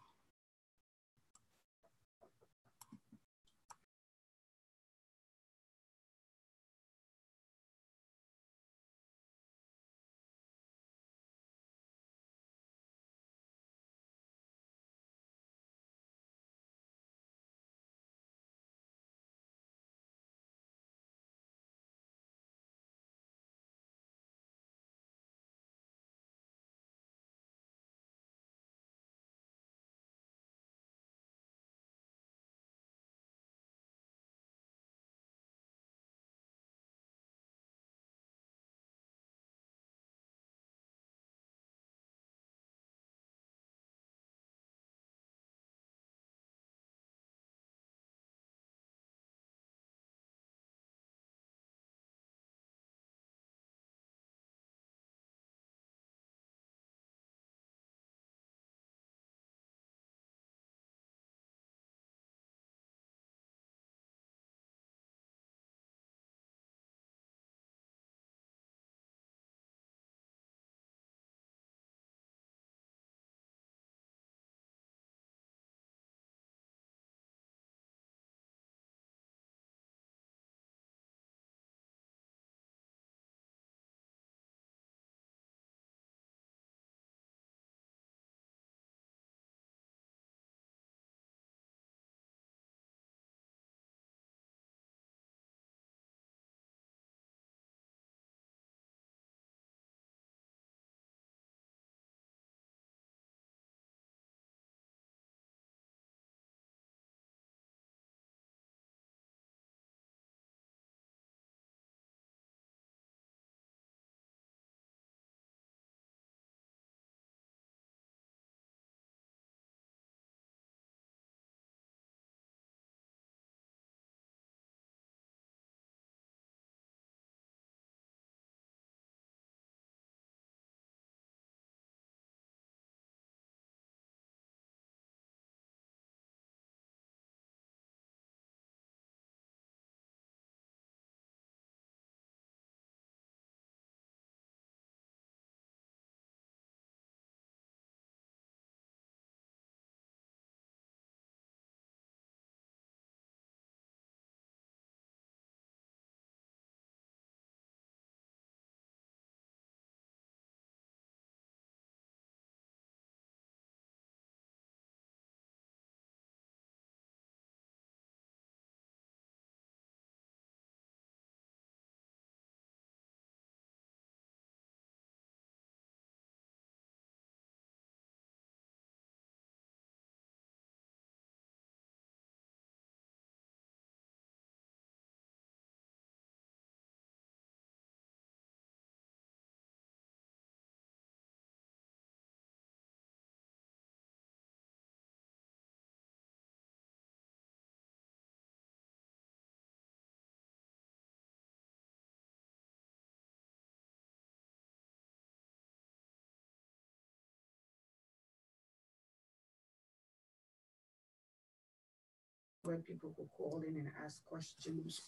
B: Where people could call in and ask questions.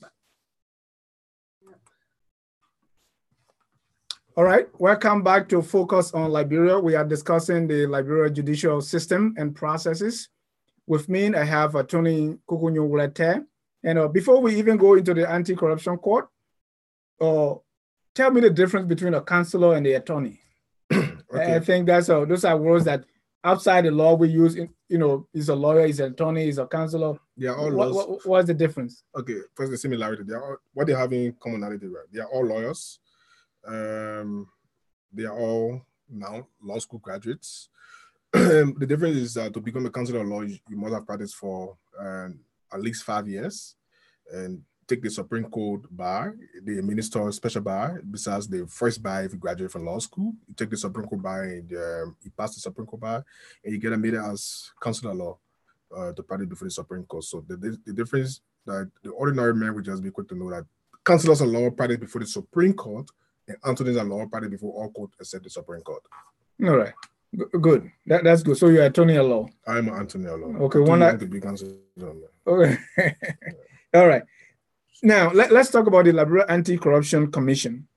B: Yep.
A: All right, welcome back to Focus on Liberia. We are discussing the Liberia judicial system and processes. With me, I have Attorney Kukunyu. And before we even go into the anti-corruption court, tell me the difference between a counselor and the attorney. Okay. I think those are words that outside the law we use, is a lawyer, is an attorney, is a counselor.
C: They are all laws.
A: What's the difference?
C: Okay, first the similarity. What they have in commonality, right? They are all lawyers. They are all now law school graduates. The difference is that to become a counselor of law, you must have practiced for at least 5 years and take the Supreme Court bar. They administer special bar besides the first bar if you graduate from law school. You take the Supreme Court bar and you pass the Supreme Court bar and you get admitted as counselor of law to practice before the Supreme Court. So the difference that the ordinary man would just be quick to know that counselors of law practice before the Supreme Court and attorneys of law practice before all court except the Supreme Court.
A: All right. Good. That's good. So you're attorney at law.
C: I'm an attorney at law.
A: Okay. Okay. All right. Now let's talk about the Liberia Anti-Corruption Commission.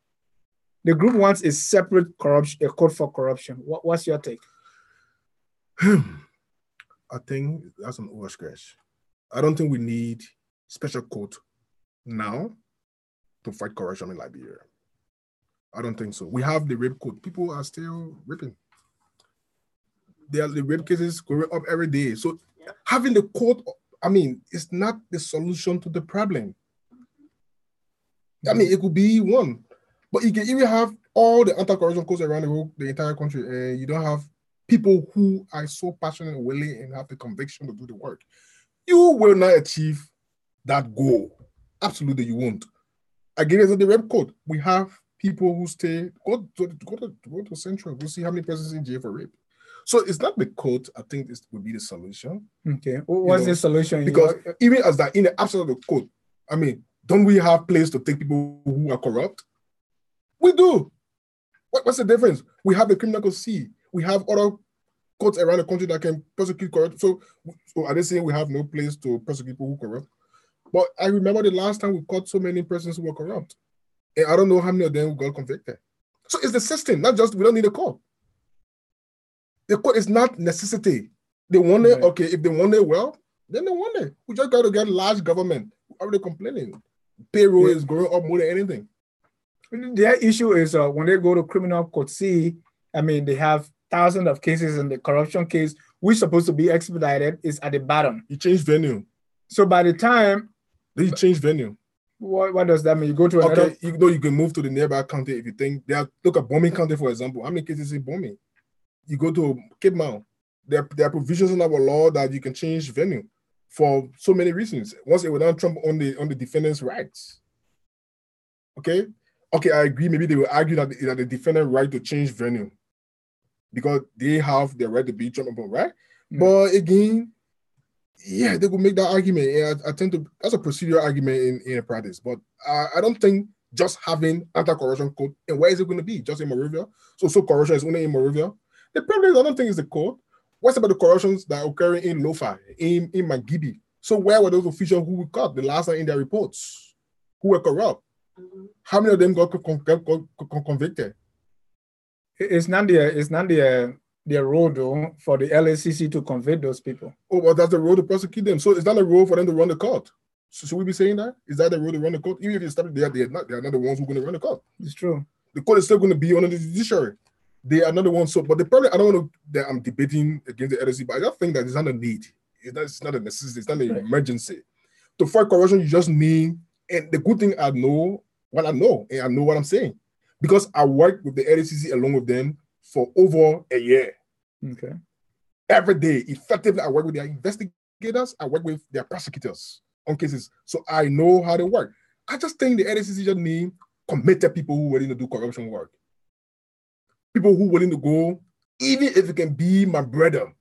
A: The group wants a separate a court for corruption. What's your take?
C: I think that's an overstretch. I don't think we need special court now to fight corruption in Liberia. I don't think so. We have the rape court. People are still raping. There are the rape cases going up every day. So having the court, it's not the solution to the problem. It could be one. But you can even have all the anti-corruption courts around the entire country, and you don't have people who are so passionate and willing and have the conviction to do the work. You will not achieve that goal. Absolutely, you won't. Again, as the rape court, we have people who go to Central. We'll see how many persons in jail for rape. So it's not the court. I think this would be the solution.
A: Okay. What's the solution?
C: Because even as that, in the absence of the court, don't we have place to take people who are corrupt? We do. What's the difference? We have the criminal court C. We have other courts around the country that can prosecute corrupt. So are they saying we have no place to prosecute people who are corrupt? But I remember the last time we caught so many persons who were corrupt. And I don't know how many of them got convicted. So it's the system, not just, we don't need a court. The court is not necessity. They want it, okay, if they want it, well, then they want it. We just got to get large government. Are they complaining? Payroll is going up more than anything.
A: Their issue is when they go to criminal court C, they have thousands of cases, and the corruption case, which is supposed to be expedited, is at the bottom.
C: You change venue.
A: So by the time...
C: You change venue.
A: What does that mean? You go to another...
C: Okay, you can move to the nearby county if you think... Look at bombing county, for example. How many cases in bombing? You go to Cape Mount. There are provisions in our law that you can change venue for so many reasons. Once it would not trump on the defendant's rights. Okay, I agree. Maybe they will argue that the defendant right to change venue because they have the right to be trumped upon, right? But again, they will make that argument. And I tend to, that's a procedural argument in practice. But I don't think just having anti-corruption code, and where is it going to be? Just in Monrovia? So corruption is only in Monrovia? The problem is, I don't think it's the code. What's about the corruptions that are occurring in Lofa, in Magibi? So where were those officials who we caught the last time in their reports, who were corrupt? How many of them got convicted?
A: It's not their role, though, for the LACC to convict those people.
C: Oh, well, that's the role to prosecute them. So it's not a role for them to run the court. So should we be saying that? Is that the role to run the court? Even if it's started there, they're not the ones who are going to run the court.
A: It's true.
C: The court is still going to be under the judiciary. They are not the ones. So, but the problem, I don't want to, that I'm debating against the LSC, but I just think that it's not a need. It's not a necessity. It's not an emergency. To fight corruption, you just need, and the good thing I know what I know, and I know what I'm saying. Because I worked with the LSCC along with them for over a year.
A: Okay.
C: Every day, effectively, I work with their investigators, I work with their prosecutors on cases. So I know how they work. I just think the LSCC just need committed people who are willing to do corruption work. People who are willing to go, even if it can be my brother,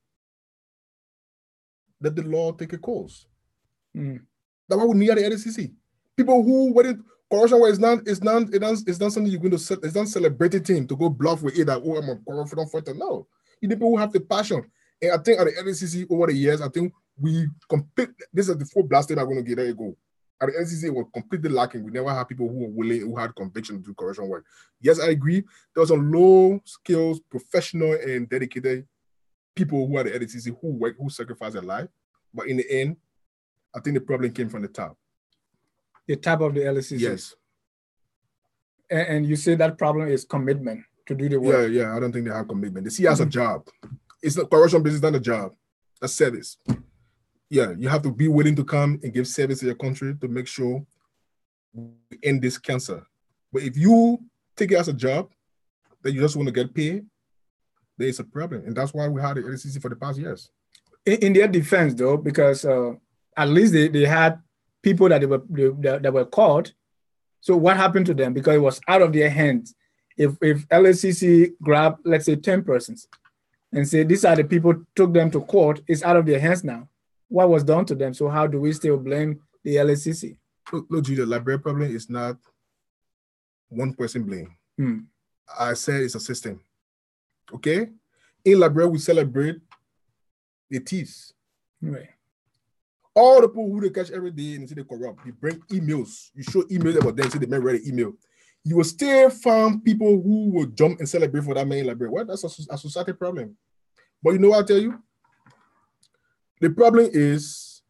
C: let the law take a course. That's what we need at the LSCC. People who willing corruption work is not something you're going to it's not celebrating team to go bluff with it that, oh, I'm a corruption fighter. No. You need people who have the passion. And I think at the LSCC over the years, I think we complete, this is the full blasting I'm going to get there you go. At the LSCC, it was completely lacking. We never had people who were willing, who had conviction to do corruption work. Yes, I agree. There was some low skills, professional and dedicated people who are the LSCC who work, who sacrifice their life. But in the end, I think the problem came from the top.
A: The top of the LSCC?
C: Yes. And
A: you say that problem is commitment to do the work?
C: Yeah, I don't think they have commitment. They see it as a job. It's not corruption business, not a job. That's service. Yeah, you have to be willing to come and give service to your country to make sure we end this cancer. But if you take it as a job that you just want to get paid, there is a problem. And that's why we had the LCC for the past years.
A: In their defense, though, because at least they had people that that were caught. So what happened to them? Because it was out of their hands. If LACC grabbed, let's say, 10 persons and say, these are the people, took them to court, it's out of their hands now. What was done to them? So how do we still blame the LACC?
C: Look, Julia, the Liberia problem is not one person blame. I said it's a system. Okay? In Liberia, we celebrate the thieves.
A: Right.
C: All the people who they catch every day and say they corrupt, you bring emails, you show emails about them, say they may read an email. You will still find people who will jump and celebrate for that man in Liberia. Well, that's a society problem. But you know what I'll tell you? The problem is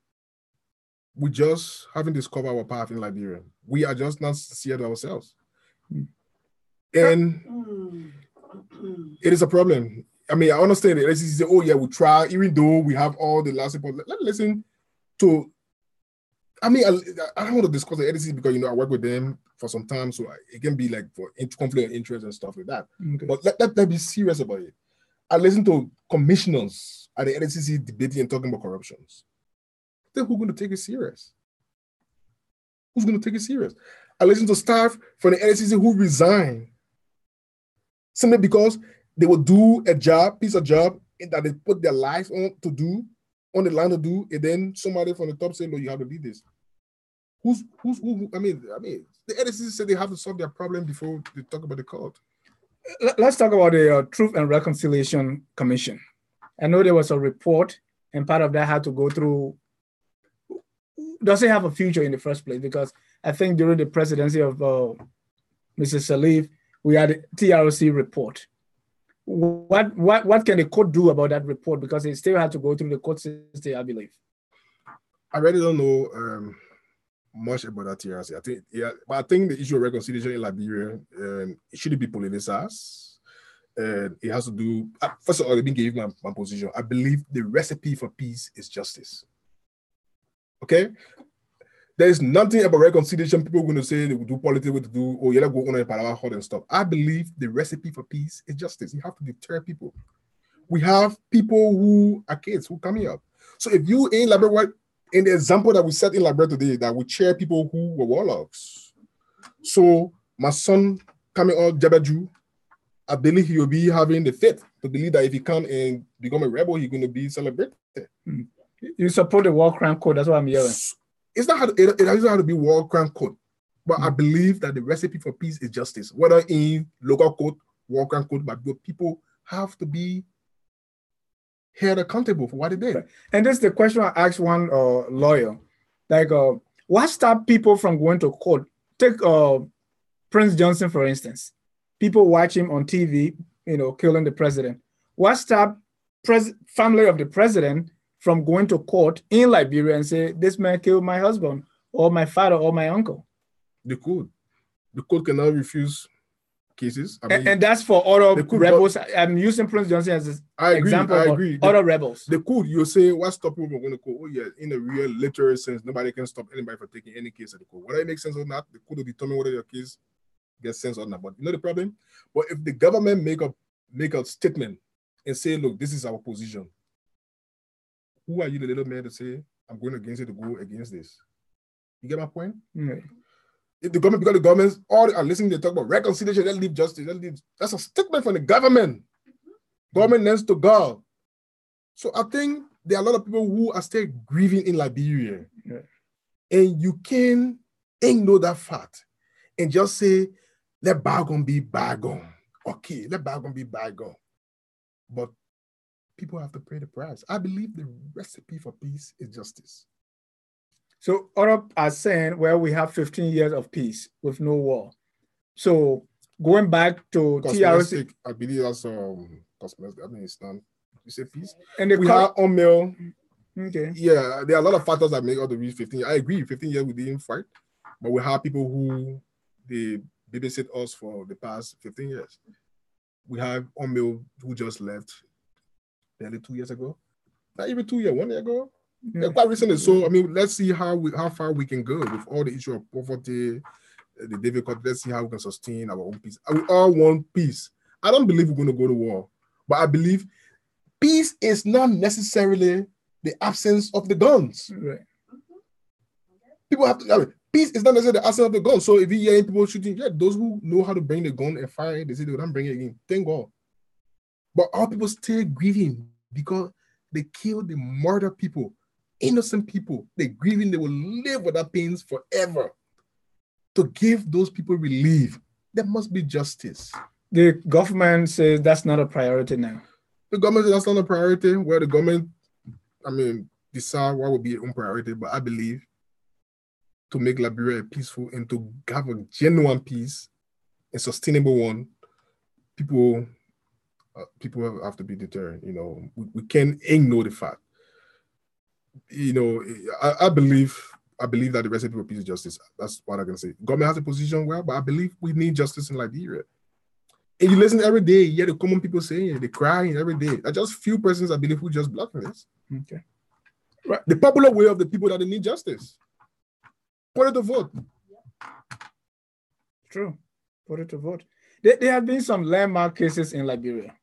C: we just haven't discovered our path in Liberia. We are just not sincere to ourselves. And it is a problem. I mean, I understand it. Let's say, oh yeah, we try, even though we have all the last support. Let's listen to, I mean, I don't want to discuss the LCC because, you know, I work with them for some time, so it can be like for conflict of interest and stuff like that. Okay. But let's be serious about it. I listen to commissioners at the LCC debating and talking about corruptions. Then who's going to take it serious? Who's going to take it serious? I listen to staff from the LCC who resign simply because they will do a job, piece of job that they put their lives on to do, on the line to do, and then somebody from the top say, no, you have to do this. Who? I mean, the LCC said they have to solve their problem before they talk about the court.
A: Let's talk about the Truth and Reconciliation Commission. I know there was a report, and part of that had to go through. Does it have a future in the first place? Because I think during the presidency of Mrs. Salif, we had a TRC report. What can the court do about that report? Because it still had to go through the court system, I believe.
C: I really don't know much about that TRC. I think the issue of reconciliation in Liberia, it shouldn't be politicized. It has to do, first of all, let me give you my position. I believe the recipe for peace is justice. Okay? There's nothing about reconciliation. People are going to say they will do politics, what to do, or you go on a hot and stuff. I believe the recipe for peace is justice. You have to deter people. We have people who are kids who coming up. So if you in Liberia, in the example that we set in Liberia today, that we chair people who were warlocks. So my son coming out Jabaju, I believe he will be having the faith to believe that if he come and become a rebel, he's going to be celebrated.
A: You support the war crime code, that's what I'm hearing.
C: It's not it doesn't have to be war crime code, but I believe that the recipe for peace is justice, whether in local code, war crime code, but people have to be held accountable for what they did.
A: And this is the question I asked one lawyer, like, what stopped people from going to court? Take Prince Johnson, for instance. People watch him on TV, you know, killing the president. What stopped family of the president from going to court in Liberia and say, this man killed my husband or my father or my uncle?
C: The court cannot refuse cases.
A: And that's for other rebels. I'm using Prince Johnson as an example of other rebels.
C: The court, you say, what stop people from going to court? Oh yeah, in a real literal sense, nobody can stop anybody from taking any case at the court. Whether it makes sense or not, the court will determine whether your case gets sense or not. But you know the problem? But if the government make a statement and say, look, this is our position, who are you, the little man, to say, I'm going against it to go against this? You get my point?
A: Mm-hmm.
C: If the government, because the governments all are listening, they talk about reconciliation, they leave justice. That's a statement from the government. Government needs to go. So I think there are a lot of people who are still grieving in Liberia. Yeah. And you can ignore that fact and just say, let bygone be bygone. Okay, let bygone be bygone. But people have to pay the price. I believe the recipe for peace is justice.
A: So others are saying, well, we have 15 years of peace with no war. So going back to TRC,
C: I believe that's cosmetic. I mean, it's not. You say peace.
A: And
C: we have unmail.
A: Okay.
C: Yeah, there are a lot of factors that make us reach 15 years. I agree, 15 years we didn't fight, but we have people who they babysit us for the past 15 years. We have unmail who just left barely 2 years ago. Not even 2 years, 1 year ago.
A: Yeah.
C: Quite recently. So I mean, let's see how far we can go with all the issue of poverty, the difficulty. Let's see how we can sustain our own peace. We all want peace. I don't believe we're going to go to war, but I believe peace is not necessarily the absence of the guns.
A: Right.
C: People have to. I mean, peace is not necessarily the absence of the gun. So if you hear people shooting, yeah, those who know how to bring the gun and fire it, they say they don't bring it again. Thank God. But all people still grieving because they killed the murder people, innocent people. They're grieving. They will live with that pains forever. To give those people relief, there must be justice.
A: The government says that's not a priority now.
C: The government says that's not a priority. Where the government, I mean, decide what would be its own priority. But I believe to make Liberia peaceful and to have a genuine peace, a sustainable one, people have to be deterred. You know, we can't ignore the fact. You know, I believe that the recipe for peace is justice. That's what I can say. Government has a position well, but I believe we need justice in Liberia. And you listen every day, you hear the common people saying it, they crying every day. There are just few persons I believe who just blocking this.
A: Okay.
C: Right. The popular way of the people that they need justice. Put it to vote.
A: True. Put it to vote. There have been some landmark cases in Liberia.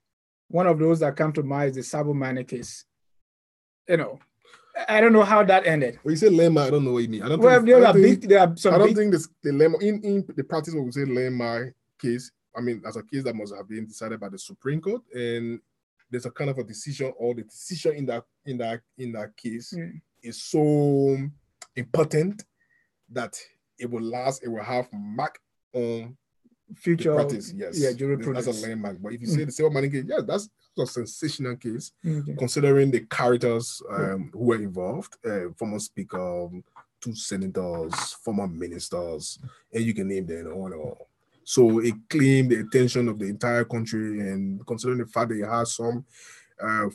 A: One of those that come to mind is the Sabo Mane case. You know, I don't know how that ended.
C: When you say landmark, I don't know what you mean.
A: There are some
C: I don't think the landmark in the practice when we say landmark case, I mean, as a case that must have been decided by the Supreme Court, and there's a kind of a decision, or the decision in that case is so important that it will last. It will have mark on
A: future
C: practice. Yes,
A: jurisprudence.
C: That's a landmark. But if you say the Sabo Mane case, yes, that's a sensational case, considering the characters who were involved, former speaker, 2 senators, former ministers, and you can name them on and on. So it claimed the attention of the entire country, and considering the fact that it has some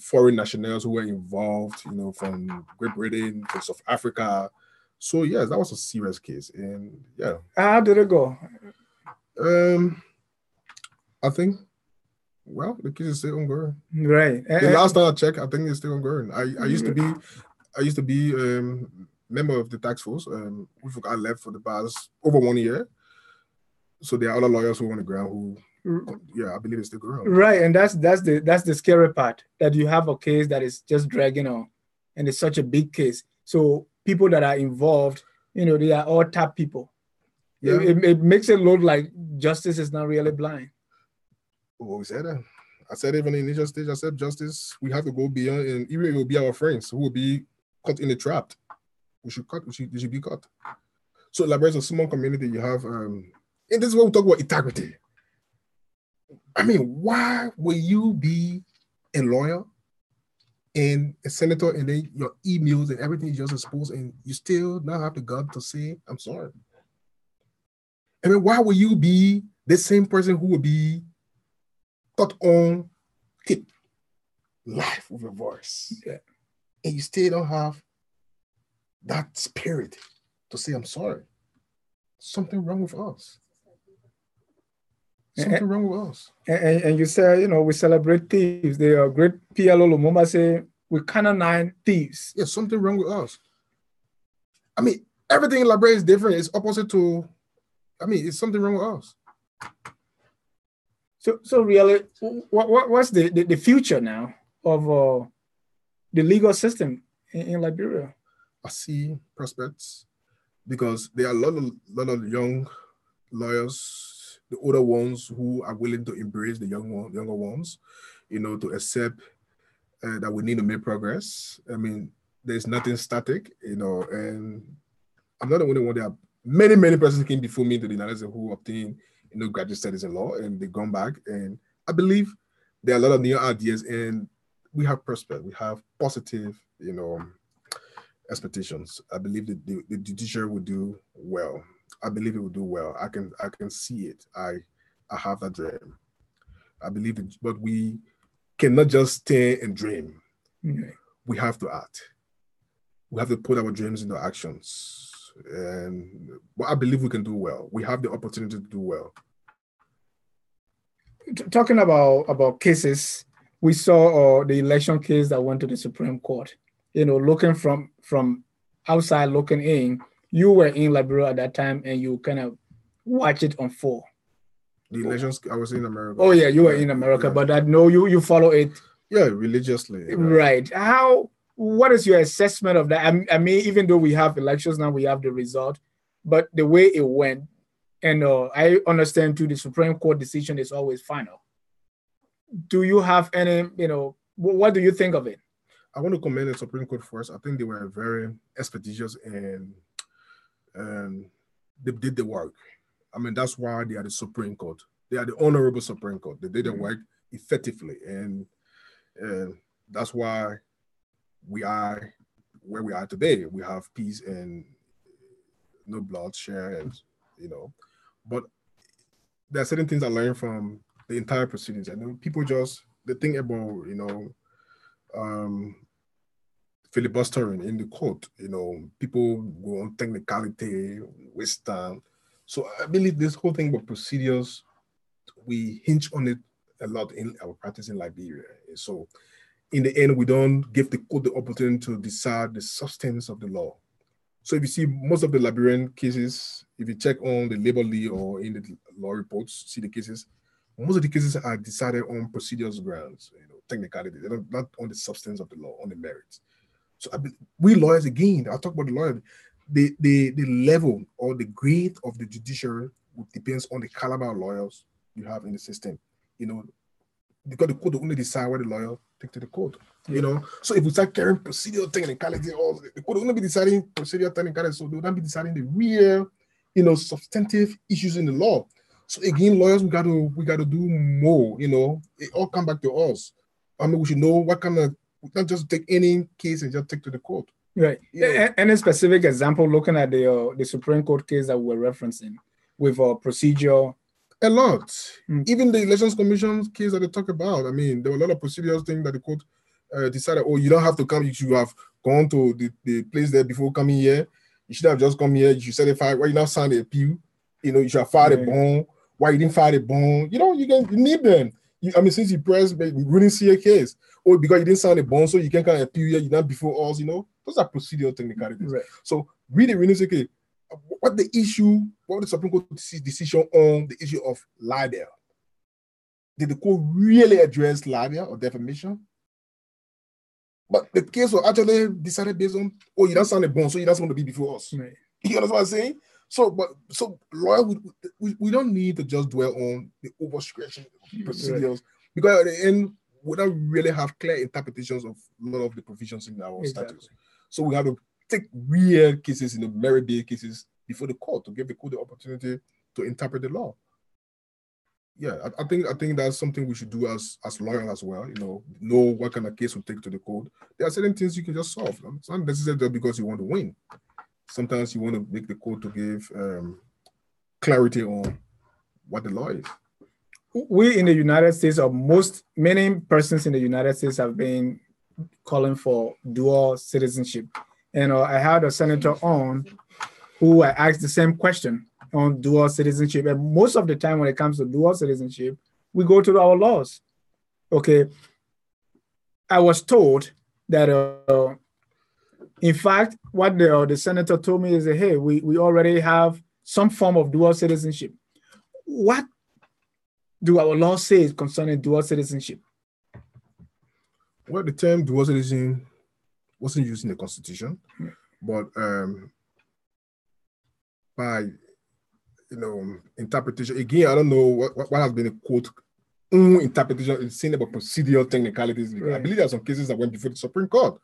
C: foreign nationals who were involved, you know, from Great Britain, from South Africa. So yes, that was a serious case, and yeah.
A: How did it go?
C: I think, well, the case is still ongoing.
A: Right.
C: The last time I checked, I think it's still ongoing. I used to be member of the task force. I left for the past over 1 year. So there are other lawyers who are on the ground who, yeah, I believe it's still going on.
A: Right, and that's the scary part, that you have a case that is just dragging on, and it's such a big case. So people that are involved, you know, they are all top people. Yeah. It makes it look like justice is not really blind.
C: What we said that. I said even in the initial stage, I said justice, we have to go beyond, and even if it will be our friends who will be caught in the trap, they should be caught. So Liberia is a small community. You have, and this is what we talk about integrity. I mean, why will you be a lawyer and a senator, and then your emails and everything is just exposed, and you still not have the gut to say, I'm sorry? I mean, why will you be the same person who will be cut on tip live with a voice, and you still don't have that spirit to say, I'm sorry? Something wrong with us. Something wrong with us.
A: And you say, you know, we celebrate thieves. They are great. PLO Lumumba say we canonize thieves.
C: Yeah, something wrong with us. I mean, everything in Liberia is different. It's opposite to, I mean, it's something wrong with us.
A: So really, what's the future now of the legal system in Liberia?
C: I see prospects because there are a lot of young lawyers, the older ones who are willing to embrace the younger ones, you know, to accept that we need to make progress. I mean, there's nothing static, you know, and I'm not the only one. There are many persons came before me to the United States who obtained, you know, graduate studies in law, and they've gone back. And I believe there are a lot of new ideas, and we have prospect. We have positive, you know, expectations. I believe that the judicial will do well. I believe it will do well. I can see it. I have that dream. I believe it, but we cannot just stay and dream.
A: Okay.
C: We have to act. We have to put our dreams into actions. And I believe we can do well. We have the opportunity to do well.
A: Talking about cases, we saw the election case that went to the Supreme Court. You know, looking from outside looking in, you were in Liberia at that time and you kind of watch it unfold.
C: The elections, I was in America.
A: Oh yeah, you were in America, but I know you follow it.
C: Yeah, religiously.
A: Right. What is your assessment of that? I mean, even though we have elections now, we have the result, but the way it went, and I understand too, the Supreme Court decision is always final. Do you have any, what do you think of it?
C: I want to commend the Supreme Court first. I think they were very expeditious and they did the work. I mean, that's why they are the Supreme Court. They are the honorable Supreme Court. They did the work effectively. And that's why we are where we are today. We have peace and no bloodshed, and, but there are certain things I learned from the entire proceedings. I know people they think about, filibustering in the court. People go on technicality, waste time. So I believe this whole thing about procedures, we hinge on it a lot in our practice in Liberia. So in the end, we don't give the court the opportunity to decide the substance of the law. So if you see most of the Liberian cases, if you check on the labor law or in the law reports, see the cases, most of the cases are decided on procedures grounds, technicality. They're not on the substance of the law, on the merits. So we lawyers, again, I'll talk about the lawyer, the level or the grade of the judiciary depends on the caliber of lawyers you have in the system, because the court will only decide what the lawyer take to the court, So if we start carrying procedural technicality, the court will only be deciding procedural technicality, so they will not be deciding the real, substantive issues in the law. So again, lawyers, we got to do more, it all come back to us. I mean, we should know what kind of, we can't just take any case and just take to the court.
A: Right. Any specific example looking at the Supreme Court case that we're referencing with procedure?
C: A lot. Even the Elections Commission case that they talk about, I mean, there were a lot of procedural things that the court decided, you don't have to come, you should have gone to the place there before coming here. You should have just come here, you should certify, why you not sign the appeal, you should have filed a bond, why you didn't file a bond, you need them. Since you press, we wouldn't see a case. Or because you didn't sign a bond, so you can't kind of appeal here, you're not before us, those are procedural technicalities. Right. So really say, okay, what the Supreme Court decision on the issue of libel? Did the court really address libel or defamation? But the case was actually decided based on, you don't sign a bond, so you don't want to be before us. Right. You understand what I'm saying? So lawyers, we don't need to just dwell on the overstretching procedures, because at the end, we don't really have clear interpretations of a lot of the provisions in our statutes. So we have to take real cases, merit-based cases before the court to give the court the opportunity to interpret the law. Yeah, I think that's something we should do as lawyers as well. Know what kind of case we take to the court. There are certain things you can just solve. It's not necessarily just because you want to win. Sometimes you want to make the court to give clarity on what the law is.
A: We in the United States, or many persons in the United States have been calling for dual citizenship. And I had a senator on who I asked the same question on dual citizenship. And most of the time when it comes to dual citizenship, we go to our laws. Okay. I was told that, in fact, what the senator told me is that, hey, we already have some form of dual citizenship. What do our law say concerning dual citizenship?
C: Well, the term dual citizen wasn't used in the Constitution, but by interpretation, again, I don't know what has been a quote interpretation. It's saying about procedural technicalities. Right. I believe there are some cases that went before the Supreme Court,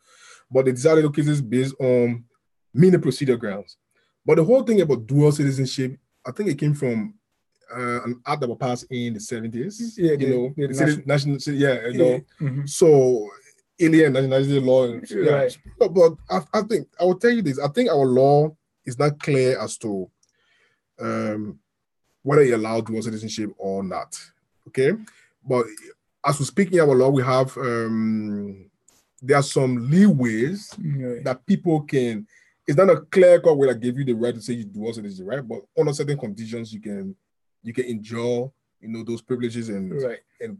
C: but they decided cases based on many procedural grounds. But the whole thing about dual citizenship, I think it came from an act that was passed in the 70s. So alien nationality law. Right. But I think I will tell you this. I think our law is not clear as to whether it allows dual citizenship or not. Okay, but as we speak in our law, we have there are some leeways that people can. It's not a clear cut way that give you the right to say you dual citizenship, right? But under certain conditions, you can enjoy, those privileges and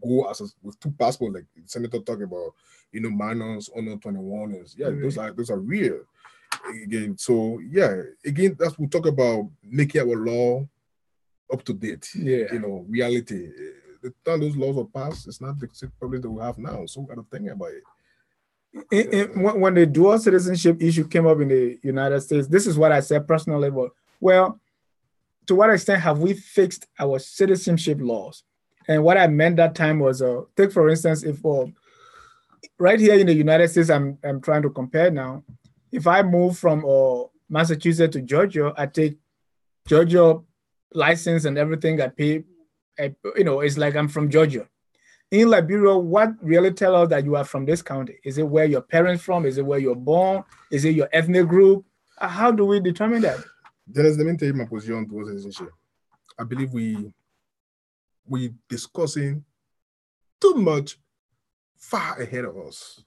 C: go with 2 passports, like the senator talking about, minors under 21 is those are real. Again, so again, that's we talk about making our law up to date. Reality. The time those laws were passed, it's not the privilege that we have now. So we got to think about it.
A: When the dual citizenship issue came up in the United States, this is what I said personally. But to what extent have we fixed our citizenship laws? And what I meant that time was, take for instance, if right here in the United States, I'm trying to compare now. If I move from Massachusetts to Georgia, I take Georgia license and everything. I pay, it's like I'm from Georgia. In Liberia, what really tells us that you are from this county? Is it where your parents from? Is it where you're born? Is it your ethnic group? How do we determine that?
C: Let me tell you my position towards citizenship. I believe we discussing too much far ahead of us.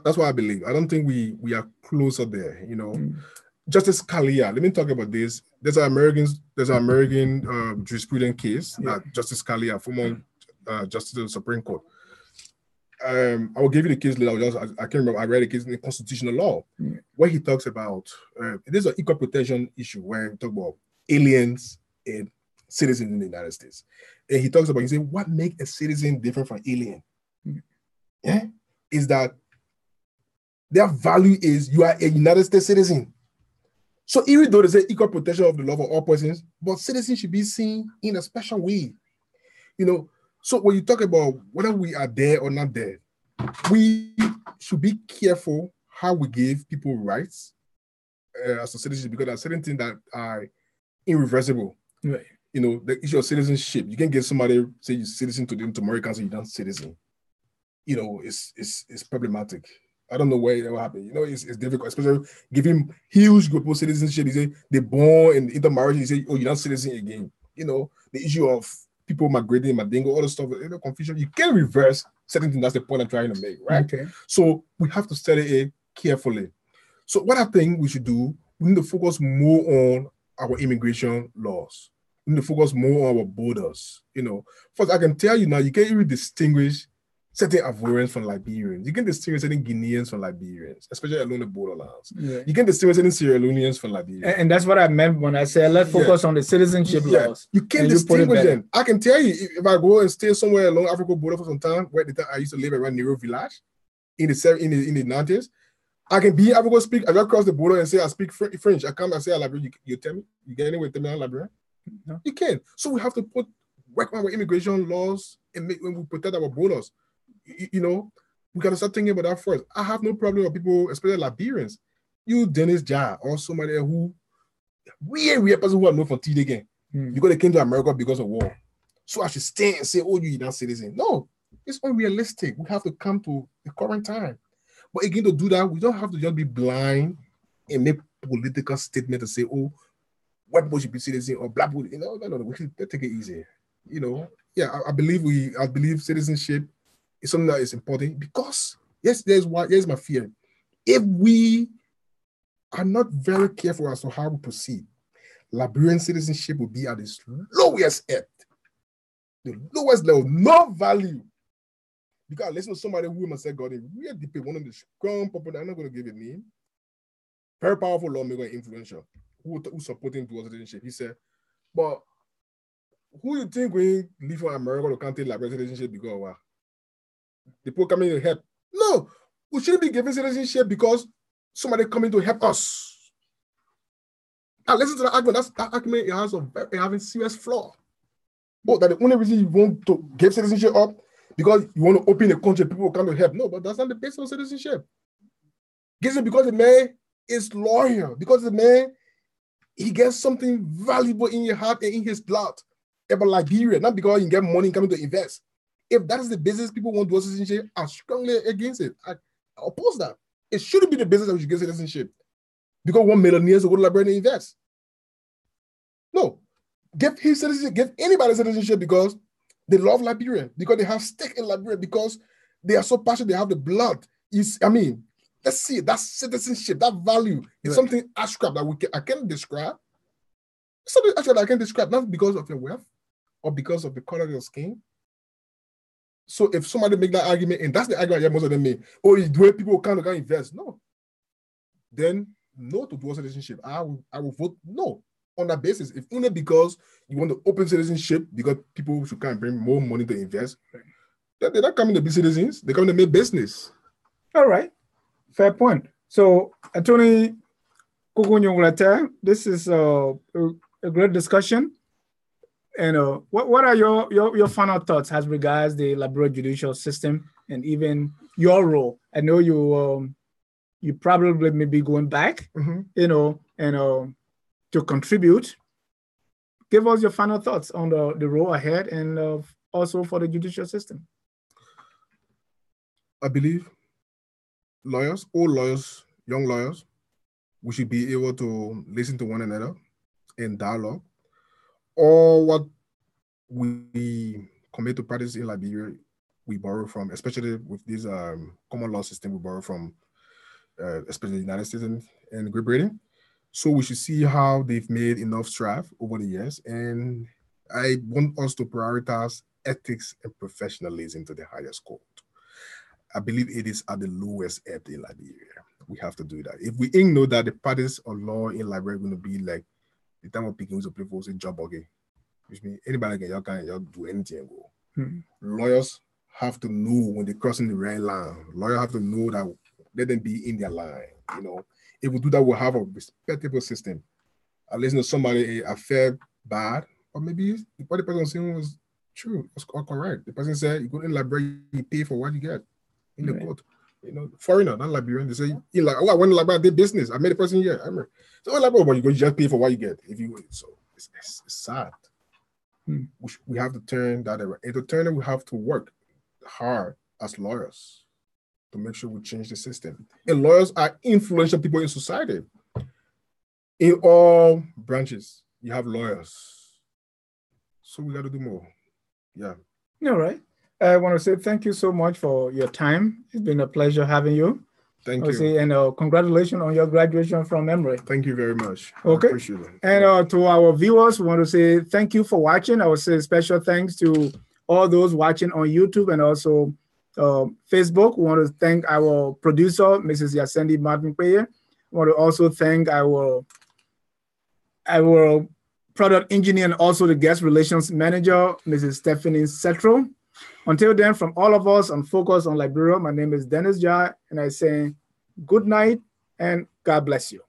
C: That's what I believe. I don't think we are closer there. Justice Scalia. Let me talk about this. There's an American jurisprudence case that Justice Scalia, former Justice of the Supreme Court. I will give you the case later. I can't remember. I read the case in the constitutional law where he talks about there's an equal protection issue where he talks about aliens and citizens in the United States. And he talks about, he said, what makes a citizen different from alien? Is that their value is you are a United States citizen. So even though they say equal protection of the law for all persons, but citizens should be seen in a special way. So when you talk about whether we are there or not there, we should be careful how we give people rights as a citizen, because there are certain things that are irreversible. Right. The issue of citizenship. You can get somebody say you're citizen to them tomorrow, you can say you're not citizen. It's problematic. I don't know where it will happen. It's difficult, especially giving huge group of citizenship. You say they're born and intermarriage. You say, oh, you're not citizen again. The issue of people migrating, Madingo, all the stuff, confusion. You can reverse certain things. That's the point I'm trying to make, right? Okay. So we have to study it carefully. So what I think we should do, we need to focus more on our immigration laws. We need to focus more on our borders. First, I can tell you now, you can't even distinguish certain Ivorians from Liberians. You can distinguish certain Guineans from Liberians, especially along the borderlands. Yeah. You can distinguish certain Sierra Leoneans from Liberians.
A: And that's what I meant when I said, let's focus on the citizenship laws.
C: You can distinguish them. I can tell you, if I go and stay somewhere along African border for some time, where I used to live around Nero Village in the 90s, I can be African speak. I just cross the border and say I speak French. I come and say Liberian. You tell me, you get anywhere tell me I'm Liberian? No. You can. So we have to work on our immigration laws and when we protect our borders. We got to start thinking about that first. I have no problem with people, especially Liberians. You, Dennis Jah, or somebody who real person who I know from TD again. Because they came to America because of war. So I should stay and say, oh, you're not citizen. No, it's unrealistic. We have to come to the current time. But again, to do that, we don't have to just be blind and make political statements to say, oh, white people should be citizen or black people. No, we should take it easy. I believe citizenship is something that is important because, here's my fear. If we are not very careful as to how we proceed, Liberian citizenship will be at its lowest end, the lowest level, no value. Because I listen to somebody who must say got a real deep, one of the strong people, I'm not going to give a name, very powerful lawmaker and influential, who supporting dual citizenship. He said, but who you think we leave from America to can't take Liberian citizenship because what? The people coming to help. No, we shouldn't be giving citizenship because somebody coming to help us. Now listen to that argument. That argument has having serious flaw. But that the only reason you want to give citizenship up because you want to open the country, people will come to help. No, but that's not the basis of citizenship. Gives it because the man is loyal, because the man, he gets something valuable in your heart and in his blood about Liberia, not because you get money coming to invest. If that is the business people want dual citizenship, I'm strongly against it. I oppose that. It shouldn't be the business that we should get citizenship because one millionaire to go to Liberia and invest. No, give his citizenship, give anybody citizenship because they love Liberia, because they have stake in Liberia, because they are so passionate, they have the blood. Let's see, that citizenship, that value is something abstract that I can't describe. Something actually I can describe, not because of your wealth or because of the color of your skin. So if somebody make that argument, and that's the argument that most of them make, oh, the way people can't invest, no. Then no to dual citizenship. I will vote no on that basis. If only because you want to open citizenship because people should kind of bring more money to invest, they're not coming to be citizens. They're coming to make business.
A: All right, fair point. So, Attorney Kukunyungulete, this is a great discussion. And what are your final thoughts as regards the Liberian judicial system and even your role? I know you probably may be going back, and to contribute. Give us your final thoughts on the role ahead and also for the judicial system.
C: I believe lawyers, old lawyers, young lawyers, we should be able to listen to one another in dialogue. All what we commit to practice in Liberia, we borrow from, especially with this common law system, we borrow from especially the United States and Great Britain. So we should see how they've made enough strive over the years. And I want us to prioritize ethics and professionalism to the highest court. I believe it is at the lowest ebb in Liberia. We have to do that. If we ignore that, the parties of law in Liberia are going to be like the time of picking to play for a job, okay? Which means anybody can do anything and go. Lawyers have to know when they're crossing the red line. Lawyers have to know that let them be in their line. If we do that, we'll have a respectable system. I listen to somebody, I felt bad, or maybe what the person was saying was true, was correct. The person said, you go in Liberia, you pay for what you get in the court. Foreigner, not Liberian. They say, I went to Liberia, I did business. I made a person here. I remember. So Liberia, you go just pay for what you get. If you so it's sad. We have to turn that around. And to turn it, we have to work hard as lawyers to make sure we change the system. And lawyers are influential people in society. In all branches, you have lawyers. So we got to do more. Yeah.
A: All right. I want to say thank you so much for your time. It's been a pleasure having you.
C: Thank you.
A: And congratulations on your graduation from Emory.
C: Thank you very much.
A: Okay.
C: I appreciate it.
A: And to our viewers, we want to say thank you for watching. I would say special thanks to all those watching on YouTube and also Facebook. We want to thank our producer, Mrs. Yasendi Martin Paye. We want to also thank our product engineer and also the guest relations manager, Mrs. Stephanie Setro. Until then, from all of us on Focus on Liberia, my name is Dennis Jai, and I say good night and God bless you.